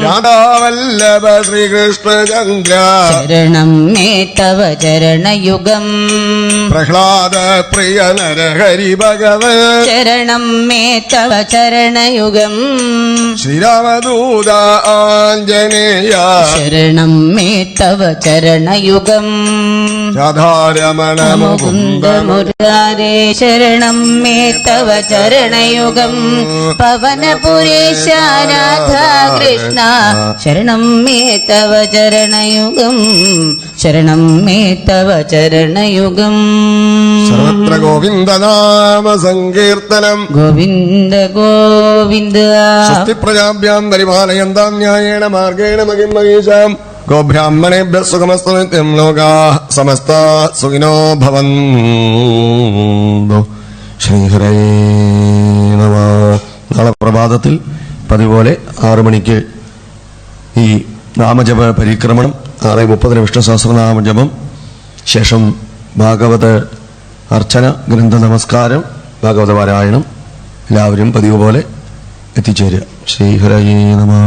രാധാവല്ലഭ ശ്രീകൃഷ്ണചന്ദ്ര ശരണം മേ തവ ചരണയുഗം പ്രഹ്ലാദ പ്രിയ നരഹരി ഭഗവൻ ശരണം മേ തവ ചരണയുഗം ശ്രീരാമദൂത ആഞ്ജനേയ ശരണം മേ തവ ചരണയുഗം രാധാരമണ മുകുന്ദ മുരാരേ ശരണം മേ തവ ചരണയുഗം പവനപുരേശ രാധാ കൃഷ്ണ ശരണം മേ തവ ചരണയുഗം ശരണം മേ തവ ചരണയുഗം സർവത്ര ഗോവിന്ദനാമ സങ്കീർത്തനം ഗോവിന്ദ ഗോവിന്ദ സ്വസ്തി പ്രജാഭ്യാം പരിപാലയന്താം ന്യായേണ മാർഗേണ മഹിം മഹീഷാം ഗോബ്രാഹ്മണേഭ്യ സുഖമസ്തു നിത്യം ലോകാ സമസ്ത സുഖിനോ ഭവന്തു. ശ്രീഹരേ നമഃ. നാളെ പ്രഭാതത്തിൽ പതിപോലെ 6 മണിക്ക് ഈ നാമജപ പരിക്രമണം, 6:30 വിഷ്ണു സഹസ്രനാമജപം, ശേഷം ഭാഗവത അർച്ചന, ഗ്രന്ഥ നമസ്കാരം, ഭാഗവത പാരായണം. എല്ലാവരും പതിവ് പോലെ എത്തിച്ചേരുക. ശ്രീഹരേ നമഃ.